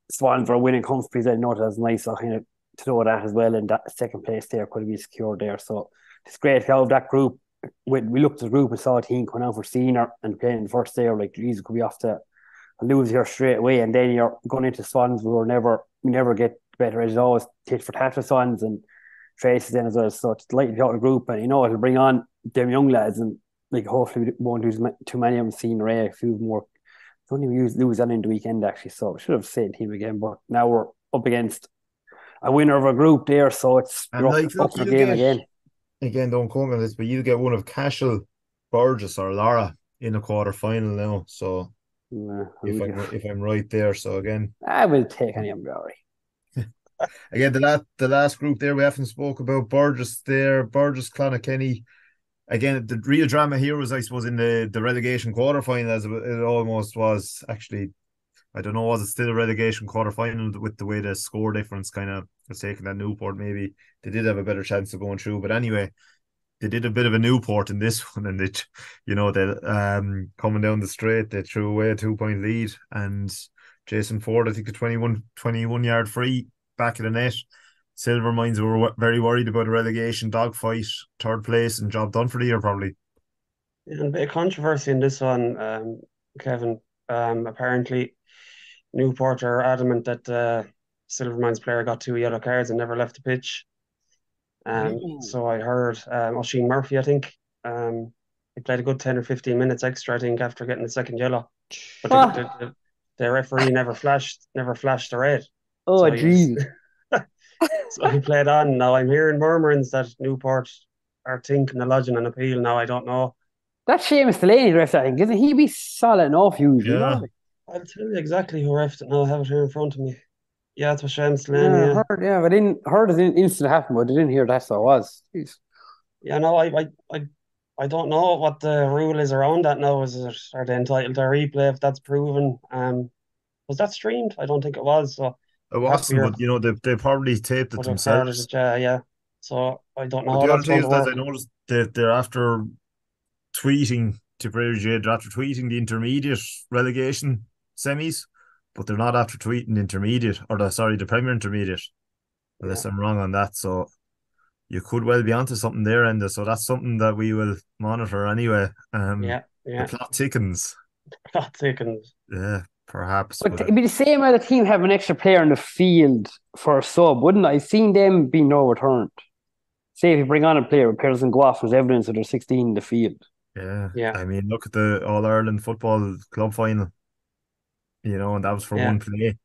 Swans were winning comfortably, I know that was nice. So kind of to know that as well, and that second place there could have been secured there. So it's great to have that group. When we looked at the group and saw a team coming out for senior and playing the first day, like Jesus could be off to lose here straight away, and then you're going into Swans. We never get better. It's always tit for tat for Swans and Traces then as well. So it's like to out the group, and it'll bring on them young lads, and like hopefully we won't lose too many of them. Seen a few more. Don't even lose that in the weekend actually. So we should have same team again, but now we're up against a winner of a group there, so and like up look, for you game get again. again. Don't quote me on this, but you get one of Cashel, Burgess, or Lara in a quarter final now. So if I'm right there, so again. I will take any of them, Rory. Again, the last group there we haven't spoke about Burgess there, Burgess, Clonakilty. Again, the real drama here was, I suppose, in the relegation quarterfinal, as it almost was. Actually, I don't know, was it still a relegation quarterfinal with the way the score difference kind of was taken at Newport? Maybe they did have a better chance of going through, but anyway, they did a bit of a Newport in this one, and they coming down the straight, they threw away a 2 point lead, and Jason Ford, I think a 21 yard free back of the net. Silver Mines were very worried about a relegation dogfight, third place, and job done for the year probably. Yeah, and a bit of controversy in this one, Kevin. Apparently, Newport are adamant that Silverman's player got 2 yellow cards and never left the pitch. So I heard Oisin Murphy, I think, he played a good 10 or 15 minutes extra, I think, after getting the second yellow. But the referee never flashed the red. Oh, So he was, geez. so he played on. Now I'm hearing murmurings that Newport are thinking of lodging an appeal. Now I don't know. That's Seamus Delaney ref, I think. Isn't he be solid enough usually? Yeah. I'll tell you exactly who refed it now. I have it here in front of me. Yeah, it was Seamus Delaney. Yeah, but I didn't heard it instant happen, but I didn't hear that's what it was. Jeez. Yeah, no, I don't know what the rule is around that now. Are they entitled to a replay if that's proven? Was that streamed? I don't think it was. So it wasn't, but they probably taped it themselves. Yeah. So I don't know But how the other that's thing going is to that work. I noticed that they're after tweeting Tipperary Jade, they're after tweeting the intermediate relegation semis, but they're not after tweeting the intermediate, or the Premier Intermediate, unless I'm wrong on that. So you could well be onto something there, Enda. So that's something that we will monitor anyway. Yeah. The plot thickens. Plot thickens. Yeah. perhaps. But But it'd be the same as a team having an extra player in the field for a sub, wouldn't I? I've seen them being overturned. Say if you bring on a player, it doesn't go off as evidence that there's 16 in the field. yeah, Yeah, I mean, look at the All Ireland football club final, and that was for yeah. one play.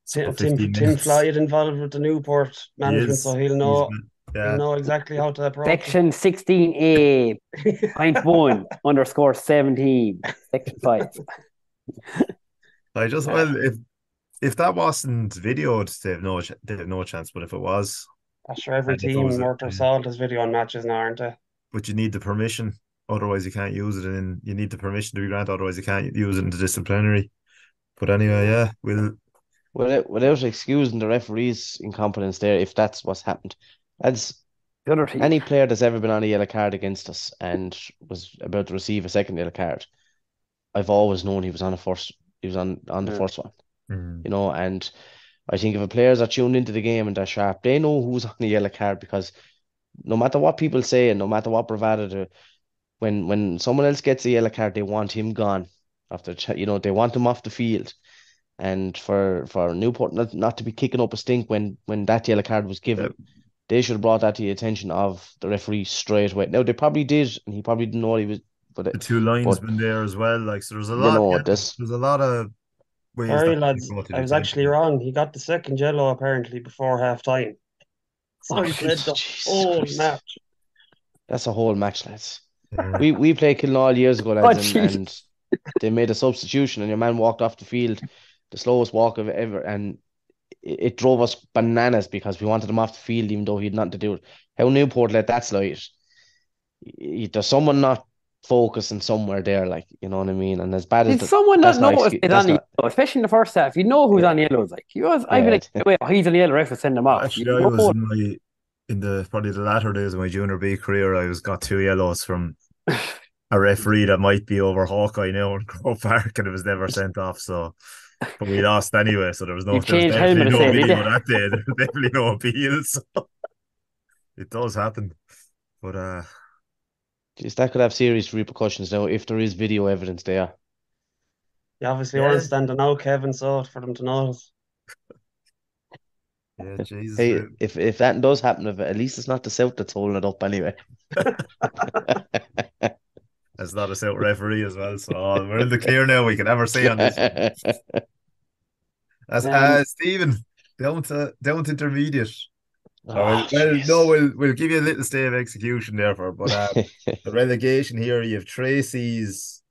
So Tim 15 Tim minutes. Floyd involved with the Newport He management, so is. he'll He's know he'll yeah. know exactly how to approach Section 16A, point one, underscore 17, section 5. I just it. well, if that wasn't videoed, they have no chance. But if it was, I'm sure every and if it was, team worth their salt has video on matches now, aren't they? but you need the permission, otherwise you can't use it. And you need the permission to be granted, otherwise you can't use it in the disciplinary. But anyway, yeah, Without excusing the referee's incompetence there, if that's what's happened, as The other team. any player that's ever been on a yellow card against us and was about to receive a second yellow card, I've always known he was on the Yeah. first one, mm, and I think if the players are tuned into the game and they're sharp, they know who's on the yellow card because no matter what people say and no matter what bravado do, when someone else gets a yellow card, they want him gone they want him off the field. And for Newport not to be kicking up a stink when that yellow card was yeah, given, they should have brought that to the attention of the referee straight away. Now they probably did, and he probably didn't know what he was, the two but linesmen there as well. Like, so there's a you lot. know Yeah, this. there's a lot of ways Sorry, that can be lads, brought to I the was actually attention. wrong. He got the second yellow apparently before half time. So Oh, he played shit. the Jesus whole Christ, match. that's a whole match, lads. Yeah, We played Kilnall years ago, Oh, lads, and jeez. and they made a substitution, and your man walked off the field, the slowest walk of ever, and it drove us bananas because we wanted him off the field, even though he had nothing to do with it. How Newport let that slide. There's someone not focusing somewhere there, like you know what I mean. And as bad as Did that, someone not that's not notice excuse. it on That's the not. yellow, especially in the first half? You know who's Yeah, on the yellows. Like, I'd be yeah. like, wait, he's on the yellow, ref will send him well, off. You actually, I was know, in the probably the latter days of my junior B career. I was got two yellows from a referee that might be over Hawkeye now in Croke Park, and it was never sent off. So, but we lost anyway. So you've there was changed helmet, definitely I no say, did you? video that day. There was definitely no appeals. It does happen, but Jeez, that could have serious repercussions now if there is video evidence there. You obviously weren't yeah, standing out, Kevin, so for them to notice. yeah, Jesus, Hey, if that does happen, at least it's not the South that's holding it up anyway. that's not a South referee as well. So we're in the clear now. We can never say on this one. As Um, Stephen, down to intermediate. Oh, No, jeez. we'll give you a little stay of execution there for, but the relegation here, you have Tracy's.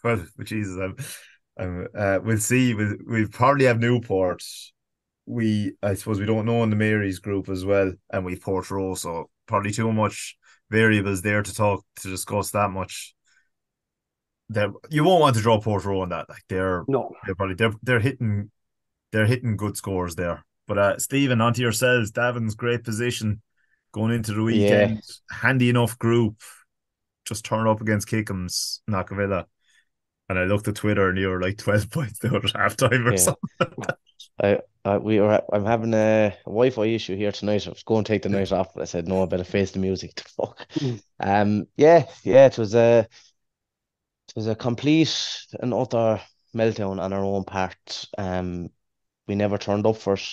Well, Jesus, we'll see. We probably have Newport. I suppose we don't know in the Mary's group as well, and we've Portrush, so probably too much variables there to discuss that much. You won't want to draw Portrush on that. Like no. they're hitting good scores there. But Stephen, onto yourselves. Davin's great position going into the Yeah, weekend. Handy enough group. Just turn up against Kickham's Knockavilla. And I looked at Twitter and you were like 12 points down at halftime or yeah. something. I'm having a Wi-Fi issue here tonight. I was going to take the night off, but I said no, I better face the music. Fuck. Mm. Yeah. It was a complete and utter meltdown on our own part. We never turned up for it.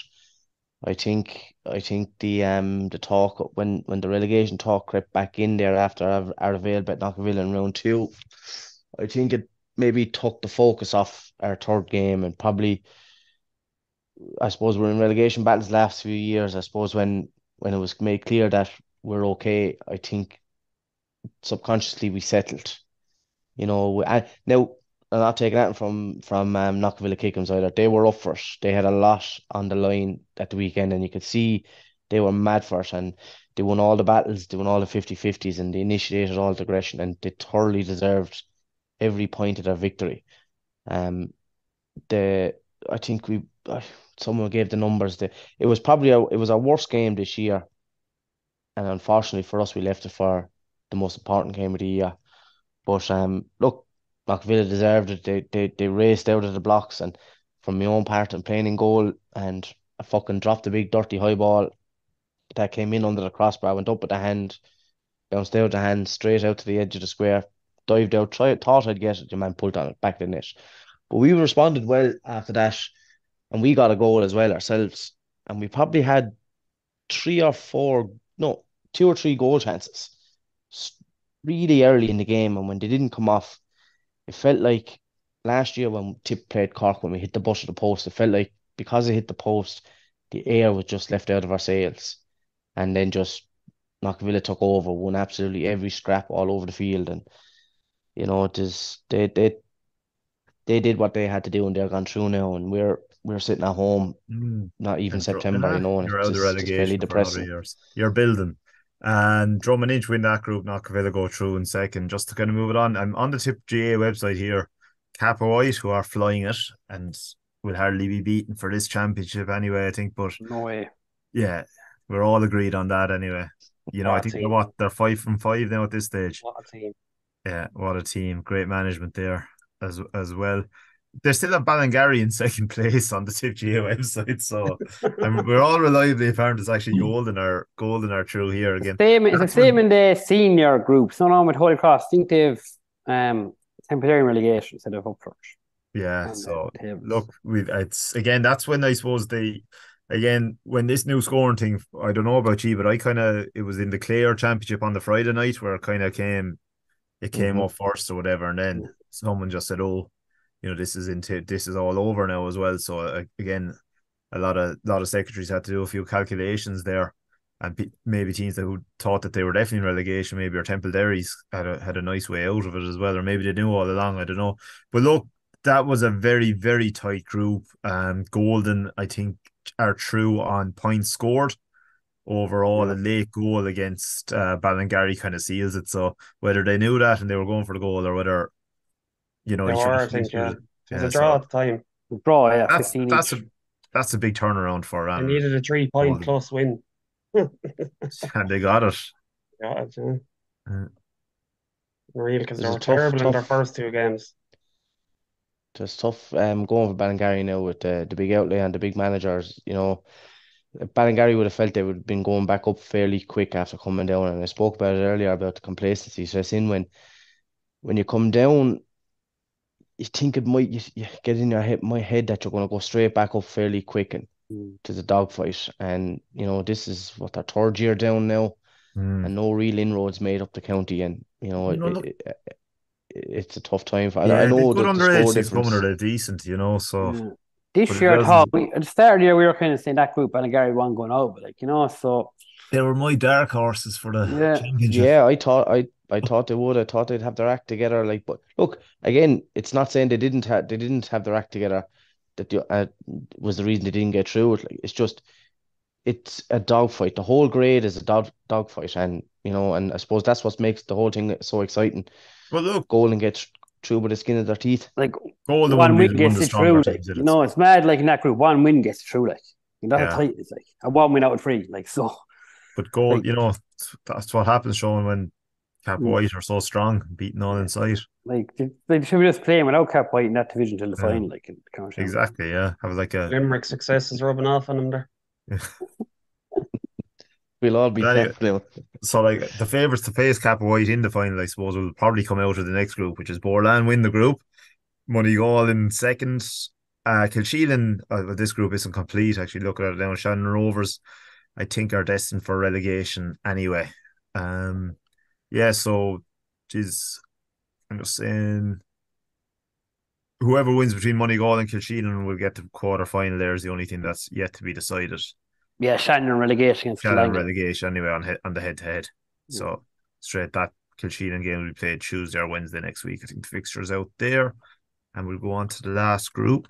I think the talk when the relegation talk crept back in there after Arvale bet Knockaville in round two, I think it maybe took the focus off our third game and probably I suppose we're in relegation battles the last few years. I suppose when it was made clear that we're okay, I think subconsciously we settled. Now I'm not taking that from Knockville Kickham's either. They were up for it. They had a lot on the line at the weekend, and you could see they were mad for it. And they won all the battles, they won all the 50-50s, and they initiated all the aggression, and they thoroughly deserved every point of their victory. Um, the I think someone gave the numbers. It was probably it was our worst game this year, and unfortunately for us, we left it for the most important game of the year. But look, Knockville deserved it. They raced out of the blocks, and from my own part, and playing in goal, and I fucking dropped a big dirty high ball that came in under the crossbar, went up with the hand, bounced out the hand, straight out to the edge of the square, dived out, thought I'd get it. The man pulled on it back in the net. But we responded well after that, and we got a goal as well ourselves. And we probably had three or four, no, two or three goal chances really early in the game. And when they didn't come off, it felt like last year when Tip played Cork, when we hit the butt of the post, it felt like because it hit the post, the air was just left out of our sails. And then just Knockville took over, won absolutely every scrap all over the field. And, it is they did what they had to do and they're gone through now. And we're sitting at home, not even September, and you're it's out of the just fairly relegation for another depressing. years. You're building. And Drum and Inch win that group, Knockville go through in second. Just to kind of move it on, I'm on the Tip GA website here. Kappa White, who are flying it and will hardly be beaten for this championship anyway, I think. But No way. yeah, we're all agreed on that anyway. I What a think team. they're 5 from 5 now at this stage. What a team. Yeah, what a team. Great management there as well. They still have Ballingarry in second place on the Tip GA website, so we're all reliably apparent it's actually golden our true here again. It's the same in the senior groups. No, no, with Holy Cross. I think they've temporary relegation instead of up front. Yeah, so look, it's again, that's when I suppose when this new scoring thing, I don't know about you, but it was in the Clare Championship on the Friday night where it came up first or whatever, and then someone just said, "Oh, this is all over now as well." So again, a lot of secretaries had to do a few calculations there, and maybe teams who thought that they were definitely in relegation, maybe or Temple-Derry's had a nice way out of it as well, or maybe they knew all along. I don't know, but look, that was a very, very tight group. Golden, I think, are true on points scored. Overall, a late goal against Ballingarry kind of seals it. So whether they knew that and they were going for the goal, or whether They were, I think, yeah. It was a draw at the time. Draw, yeah, 15 that's each. that's a big turnaround for They needed a 3-point plus win. and they got it. Yeah, Uh, real, because they were terrible in their first two games. It's tough going for Ballingarry now with the big outlay and the big managers. Ballingarry would have felt they would have been going back up fairly quick after coming down. And I spoke about it earlier about the complacency. So it's in when you come down, you think it might you get in my head that you're going to go straight back up fairly quick and to the dogfight. And this is what their third year down now, and no real inroads made up the county. And it's a tough time for. Yeah, I know good that the underage score things coming difference. are decent, so. This year, at the start of the year, we were kind of saying that group and Gary won going out, but so they were my dark horses for the championship. Yeah, I thought they would. I thought they'd have their act together. But look, again, it's not saying they didn't have their act together. That was the reason they didn't get through it. It's just it's a dogfight. The whole grade is a dogfight, and and I suppose that's what makes the whole thing so exciting. Well, look, Golden gets through by the skin of their teeth. Like one win gets it through. It's mad. Like in that group, one win gets through. That's tight. It's like a 1 win out of 3. So. But that's what happens, Sean, when Cap White are so strong, beating all inside. They should be just playing without Cap White in that division till the final. Exactly, yeah. Have Limerick success is rubbing off on them there. We'll all be anyway, so the favourites to face Cap White in the final, I suppose, will probably come out of the next group, which is Borland win the group. Moneygall in second. Kilsheelan, this group isn't complete. Actually, looking at it now, Shannon Rovers, I think, are destined for relegation anyway. So I'm just saying whoever wins between Moneygall and Kilsheelan will get to the quarter final. There is the only thing that's yet to be decided. Yeah, Shannon relegation. Shannon relegation anyway on the head-to-head. So straight that Kilsheelan game will be played Tuesday or Wednesday next week. I think the fixture's out there. And we'll go on to the last group.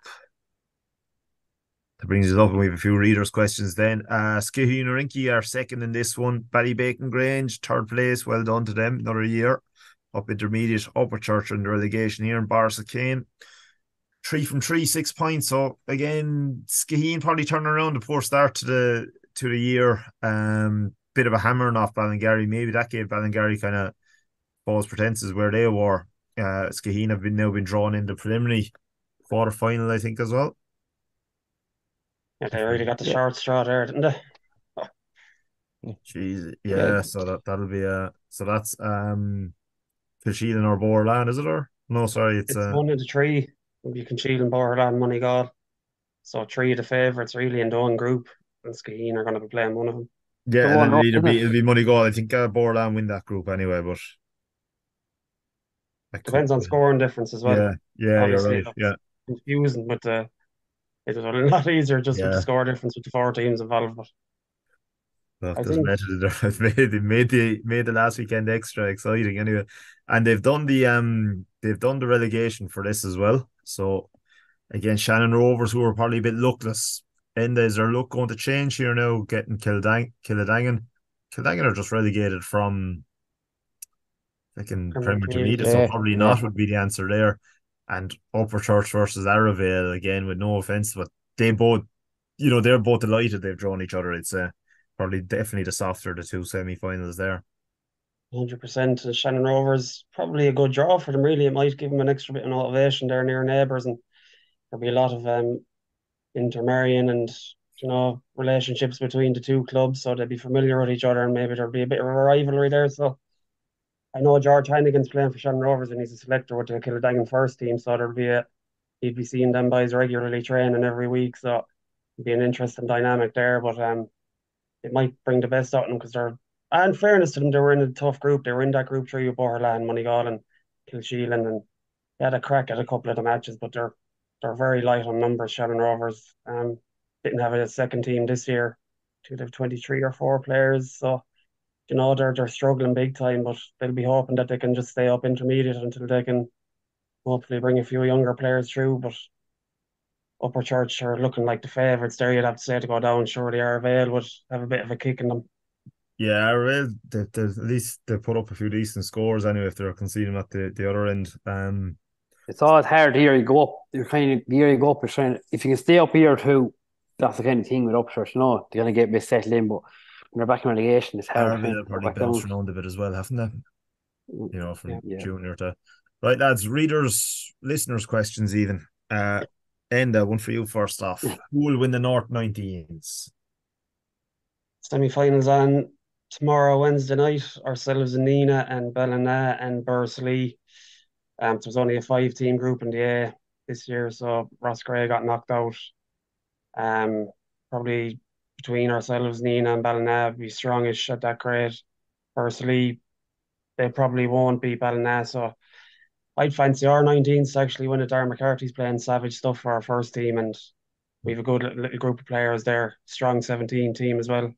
That brings us up, and we have a few readers' questions then. Skiheen Rinky are second in this one. Ballybacon Grange, third place. Well done to them. Another year. Up intermediate, Upper Church in the relegation here in Barsa-Kane. 3 from 3, 6 points. So again, Skiheen probably turning around a poor start to the year. Bit of a hammering off Ballingarry. Maybe that gave Ballingarry kind of false pretenses where they were. Skiheen have now been drawn in the preliminary quarter final, I think, as well. Yeah, they really got the short straw there, didn't they? Jeez, yeah. So that'll be so that's Kilsheelan or Borland, is it? Or no, sorry, it's 1 into 3. You can Shield and Borderland, Moneygall. So three of the favourites really in the one group, and Skaheen are going to be playing one of them. The Yeah, and then one up, isn't it? it'll be Moneygall. I think Borland win that group anyway, but I could. Depends on scoring difference as well. Yeah, yeah, you're Obviously, right. that's Yeah, confusing, but it's a lot easier just with the yeah. score difference with the four teams involved. But Look, I there's think method there. They made the last weekend extra exciting anyway, and they've done the relegation for this as well. So again, Shannon Rovers, who are probably a bit luckless. Enda, is their luck going to change here now? Getting Kildangan are just relegated from in Premier Premier Team, Intermediate, so Yeah, probably yeah. not would be the answer there. And Upper Church versus Arravale again, with no offense, but they both, they're both delighted they've drawn each other. It's probably definitely the softer of the two semi-finals there. 100%. And Shannon Rovers probably a good draw for them. Really, it might give them an extra bit of motivation. They're near neighbours, and there'll be a lot of intermarrying and relationships between the two clubs, so they'll be familiar with each other, and maybe there'll be a bit of a rivalry there. So I know George Hannigan's playing for Shannon Rovers, and he's a selector with the Kildangan first team, so he'd be seeing them boys regularly training every week. So it'd be an interesting dynamic there. But it might bring the best out of them because in fairness to them, they were in a tough group. They were in that group three with Borderland, Moneygall, and Kilsheelan, and they had a crack at a couple of the matches, but they're very light on numbers. Shannon Rovers didn't have a second team this year. I think they have 23 or 4 players, so they're struggling big time. But they'll be hoping that they can just stay up intermediate until they can hopefully bring a few younger players through. But Upper Church are looking like the favourites there. You'd have to say to go down. Sure, the Arvale would have a bit of a kick in them. Yeah, at least they put up a few decent scores anyway if they're conceding at the other end. It's always hard here. You go up, you're kind of here. You go up, you're trying. If you can stay up here too, that's the kind of thing with Upchurch. They're gonna get a bit settled in, but when they're back in relegation, it's hard to kind Arville of go probably back down. bounced around a bit as well, haven't they? Yeah, From yeah. junior to right, lads. Listeners' questions even. Enda, one for you first off. Who will win the North 19s? Semi-finals on tomorrow, Wednesday night. Ourselves and Nina and Ballina and Bursley. There's only a 5-team group in the A this year, so Ross Gray got knocked out. Probably between ourselves, Nina and Ballina, be strongish at that grade. Bursley, they probably won't beat Ballina, so I'd fancy our 19s to actually win it. Darren McCarthy's playing savage stuff for our first team, and we have a good little group of players there. Strong 17 team as well.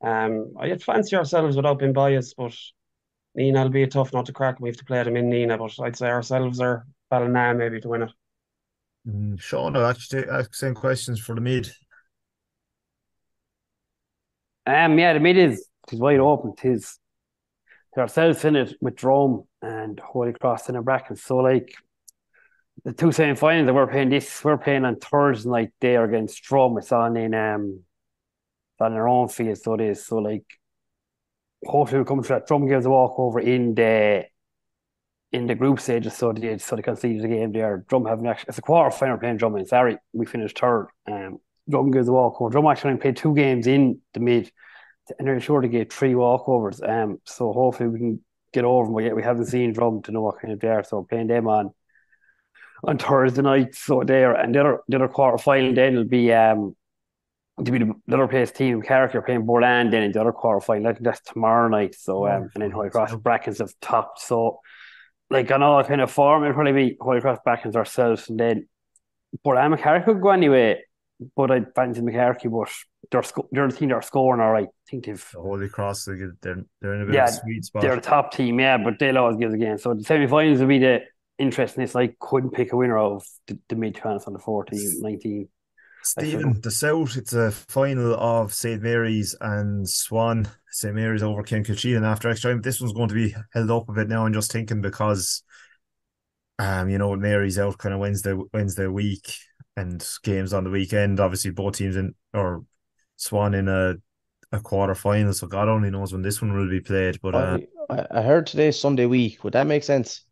I'd fancy ourselves without being biased, but Nina will be a tough nut to crack. We have to play them in Nina, but I'd say ourselves are Ballina maybe to win it. Sean, I'll actually ask same questions for the mid. Yeah, the mid is wide open. Tis ourselves in it with Drome and Holy Cross in a bracket. So like the two semi-finals that we're playing on Thursday night there against Drome. It's on their own field, so it is. So like hopefully we'll come to that. Drum gives a walkover in the group stages, so they conceded the game there. Drum haven't actually, it's a quarter final playing Drum, and sorry, we finished third. Drum gives a walkover. Drum actually played 2 games in the mid, and they're sure to get 3 walkovers. So hopefully we can get over them, but yet we haven't seen Drum to know what kind of they are. So playing them on Thursday night, so there, and the other quarter final then will be to be the other place team character playing Borland then in the other quarter final. I think that's tomorrow night. So and then Holy Cross brackets have topped. So like on all kind of form, it'll probably be Holy Cross brackets ourselves, and then Borland McCarthy could go anyway. But I fancy McCarthy, but they're the team that are scoring all right. I think they've The Holy Cross, they're in a bit of a sweet spot. they're the top team, yeah, but they'll always give the game. So the semi-finals will be the interesting. I couldn't pick a winner of the mid-finals on the 14, 19. Stephen, the South, it's a final of St. Mary's and Swan. St. Mary's overcame Kilsheelan after extra time. This one's going to be held up a bit now. I'm just thinking because, Mary's out kind of Wednesday week and games on the weekend. Obviously, both teams or Swan in a quarter final. So God only knows when this one will be played. But I heard today Sunday week. Would that make sense?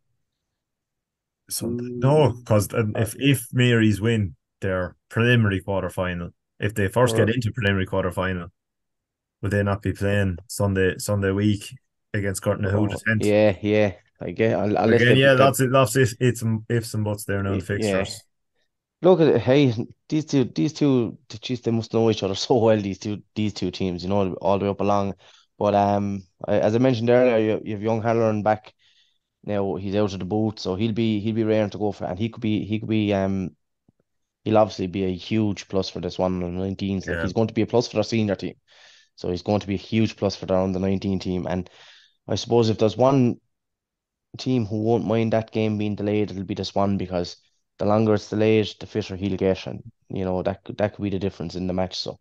No, because if Mary's win their preliminary quarter final, if they first get into preliminary quarter final, will they not be playing Sunday week against Curtin Who? Yeah. I get. I'll let Again, yeah, them. that's it. It's ifs and buts there now in the Yeah. fixtures. Look at it. Hey, these two. Geez, they must know each other so well. These two teams, all the way up along. But as I mentioned earlier, you have young Halloran back now. He's out of the boot, so he'll be raring to go for, and he'll obviously be a huge plus for this one on the 19s. Like Yeah, he's going to be a plus for their senior team, so he's going to be a huge plus for their under 19 team. And I suppose if there's one team who won't mind that game being delayed, it'll be this one because the longer it's delayed, the fitter he'll get, and that could be the difference in the match. So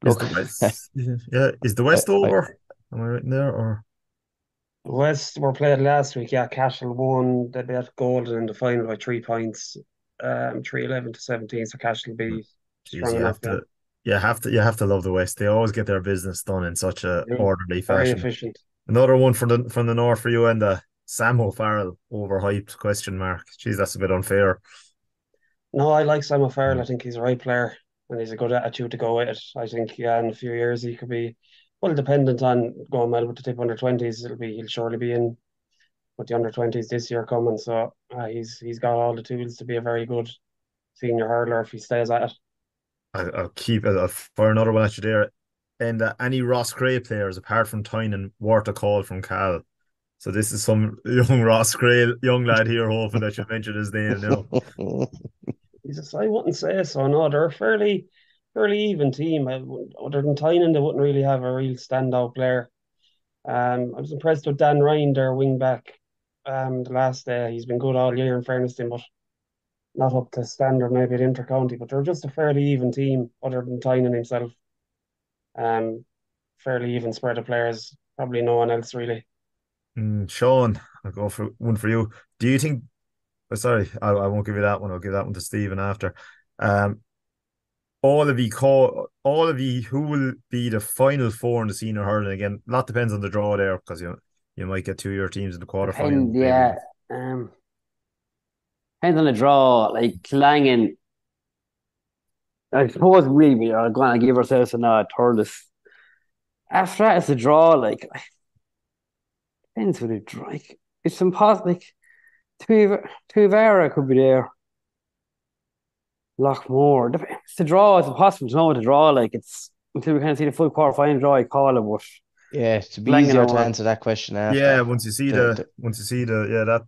is look, the West? Yeah, is the I, West I over? Am I right in there or? West were played last week. Yeah, Cashel won. They beat Golden in the final by 3 points, 3-11 to 17. So Cashel will be Jeez, strong enough. Yeah, you have to love the West. They always get their business done in such a yeah. orderly Very fashion. efficient. Another one from the north for you and Sam O'Farrell overhyped question mark. Jeez, that's a bit unfair. No, I like Sam O'Farrell. Mm. I think he's a right player and he's a good attitude to go with it. I think yeah, in a few years he could be well dependent on going well with the tip under 20s. He'll surely be in with the under 20s this year coming. So he's got all the tools to be a very good senior hurler if he stays at it. I'll keep it. I'll fire another one at you there. And any Ross Gray players apart from Tynan worth a call from Cal. So this is some young Ross Gray, young lad here, hoping that you mention his name now. I wouldn't say so. No, they're a fairly even team. Other than Tynan, they wouldn't really have a real standout player. I was impressed with Dan Ryan, their wing back. The last day he's been good all year. In fairness to him, but not up to standard maybe at inter-county. But they're just a fairly even team, other than Tynan himself. Um, Fairly even spread of players. Probably no one else really. Sean, I'll go for one for you. Do you think? Oh, sorry, I won't give you that one. I'll give that one to Stephen after. Um, all of you who will be the final four in the senior hurling again. A lot depends on the draw there because you might get two of your teams in the quarterfinals. Maybe. Yeah. Depends on the draw. Like Langan, I suppose we are going to give ourselves a nod. Thurles. After that, it's the draw. Like depends what the draw. Like, it's impossible. Like Tuivera could be there. Lockmore. It's the draw. It's impossible to know what the draw. Like it's until we kind of see the full quarterfinal draw. I call it, but yeah, to be Langan easier to or answer that question Yeah, after. once you see the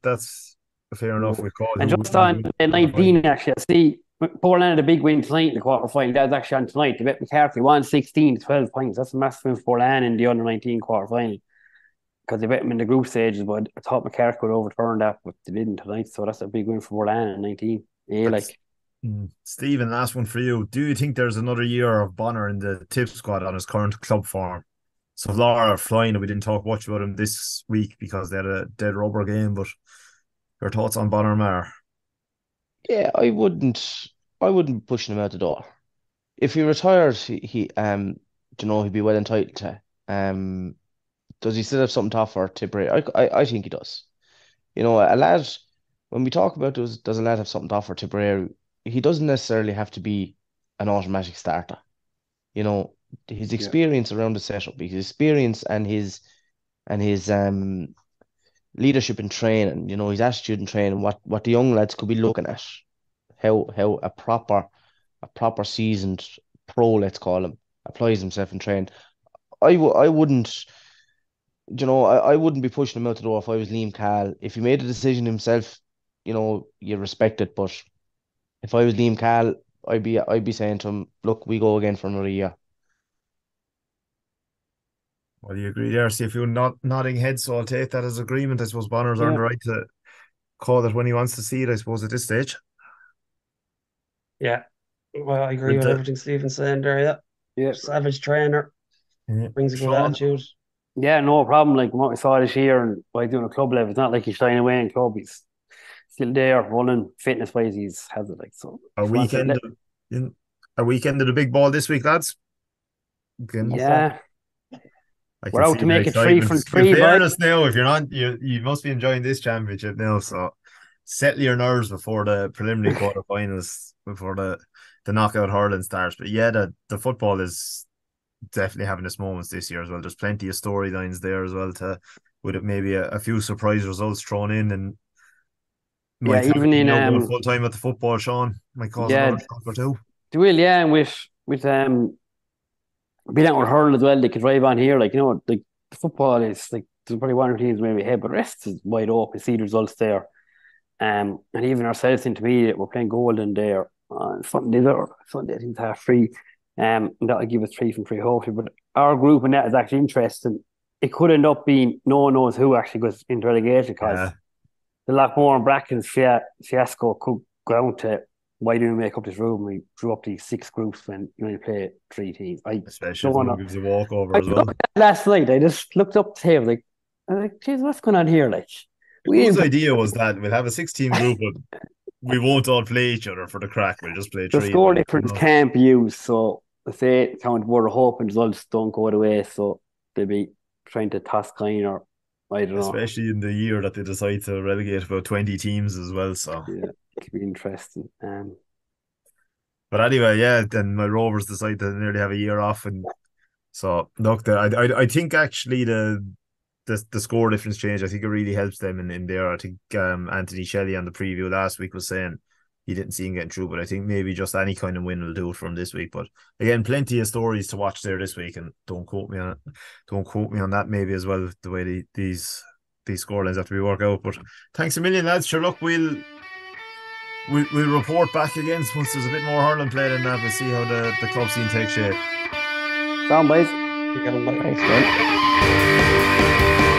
that's fair enough. We call and who just on who's the in the quarterfinal. 19 actually, I see Portland had a big win tonight in the quarterfinal. That was actually on tonight. They bet McCarthy won 16 to 12 points. That's a massive win for Portland in the under 19 quarterfinal because they bet them in the group stages. But I thought McCarthy would overturn that, but they didn't tonight. So that's a big win for Portland in 19. Yeah, That's like Stephen, last one for you. Do you think there's another year of Bonner in the tip squad on his current club form? So Laura flying, we didn't talk much about him this week because they had a dead rubber game, but your thoughts on Bonner Mar? Yeah, I wouldn't be pushing him out the door. If he retires, he'd be well entitled to. Does he still have something to offer Tipperary? I think he does. A lad, when we talk about does a lad have something to offer Tipperary, he doesn't necessarily have to be an automatic starter. You know, his yeah, experience around the setup, his experience and his leadership in training, his attitude in training, what the young lads could be looking at, how a proper seasoned pro, let's call him, applies himself in training. I wouldn't, I wouldn't be pushing him out the door if I was Liam Cahill. If he made a decision himself, you respect it. But if I was Liam Cahill, I'd be saying to him, look, we go again for another year. Well, you agree there? See if you're not nodding heads, so I'll take that as agreement. I suppose Bonner's earned yeah. the right to call it when he wants to see it, I suppose, at this stage. Yeah, well, I agree Good with everything Stephen's saying there. Yeah, Yeah. savage trainer brings a good Sean, attitude. Yeah, no problem. Like what we saw this year and by doing a club level, it's not like he's shying away in club. He's still there, running fitness wise. He's has it like so. a If he wants to weekend in a weekend of the big ball this week, lads. Again, What's that? yeah, I we're can out see to the make it three excitement. from In three, boys. fairness, now, if you're not, you must be enjoying this championship now. So settle your nerves before the preliminary quarterfinals, before the knockout hurling starts. But yeah, the football is definitely having its moments this year as well. There's plenty of storylines there as well with it maybe a few surprise results thrown in, and Yeah, might have even you in know going full time at the football, Sean, might cause yeah, another shock or two. they will. Yeah, and with being out with hurling as well, they could drive on here. Like like the football is like there's probably one or two teams maybe ahead, but the rest is wide open. See the results there. And even ourselves intermediate, we're playing Golden there on Sunday. Sunday, I think it's 3:30. And that'll give us 3 from 3 hopefully. But our group and that is actually interesting. It could end up being no one knows who actually goes into relegation because Yeah, the Lockmore and Bracken's fiasco could go down to why do we make up this room? We drew up these 6 groups when you only play 3 teams. I especially don't if one know. gives a walkover I as well. last night I just looked up the table I was like, geez, what's going on here? Like we Whose didn't idea was that? We'll have a 6-team group, but we won't all play each other for the crack. We'll just play the 3. score Like, difference can't be used. So I say count were hoping results don't go the way, so they'll be trying to toss kind or I don't know. especially in the year that they decide to relegate about 20 teams as well. So, Yeah, it could be interesting. but anyway, yeah. Then my Rovers decide to nearly have a year off, and so look, I think actually the score difference change, I think it really helps them in there. I think Anthony Shelley on the preview last week was saying he didn't see him getting through, but I think maybe just any kind of win will do it from this week. But again, plenty of stories to watch there this week, and don't quote me on it. Don't quote me on that maybe as well, the way these scorelines have to be worked out. But thanks a million, lads. Sure, look, we'll report back again once there's a bit more hurling played in that. We'll see how the club scene takes shape. Sound boys. You get them, Thanks, man.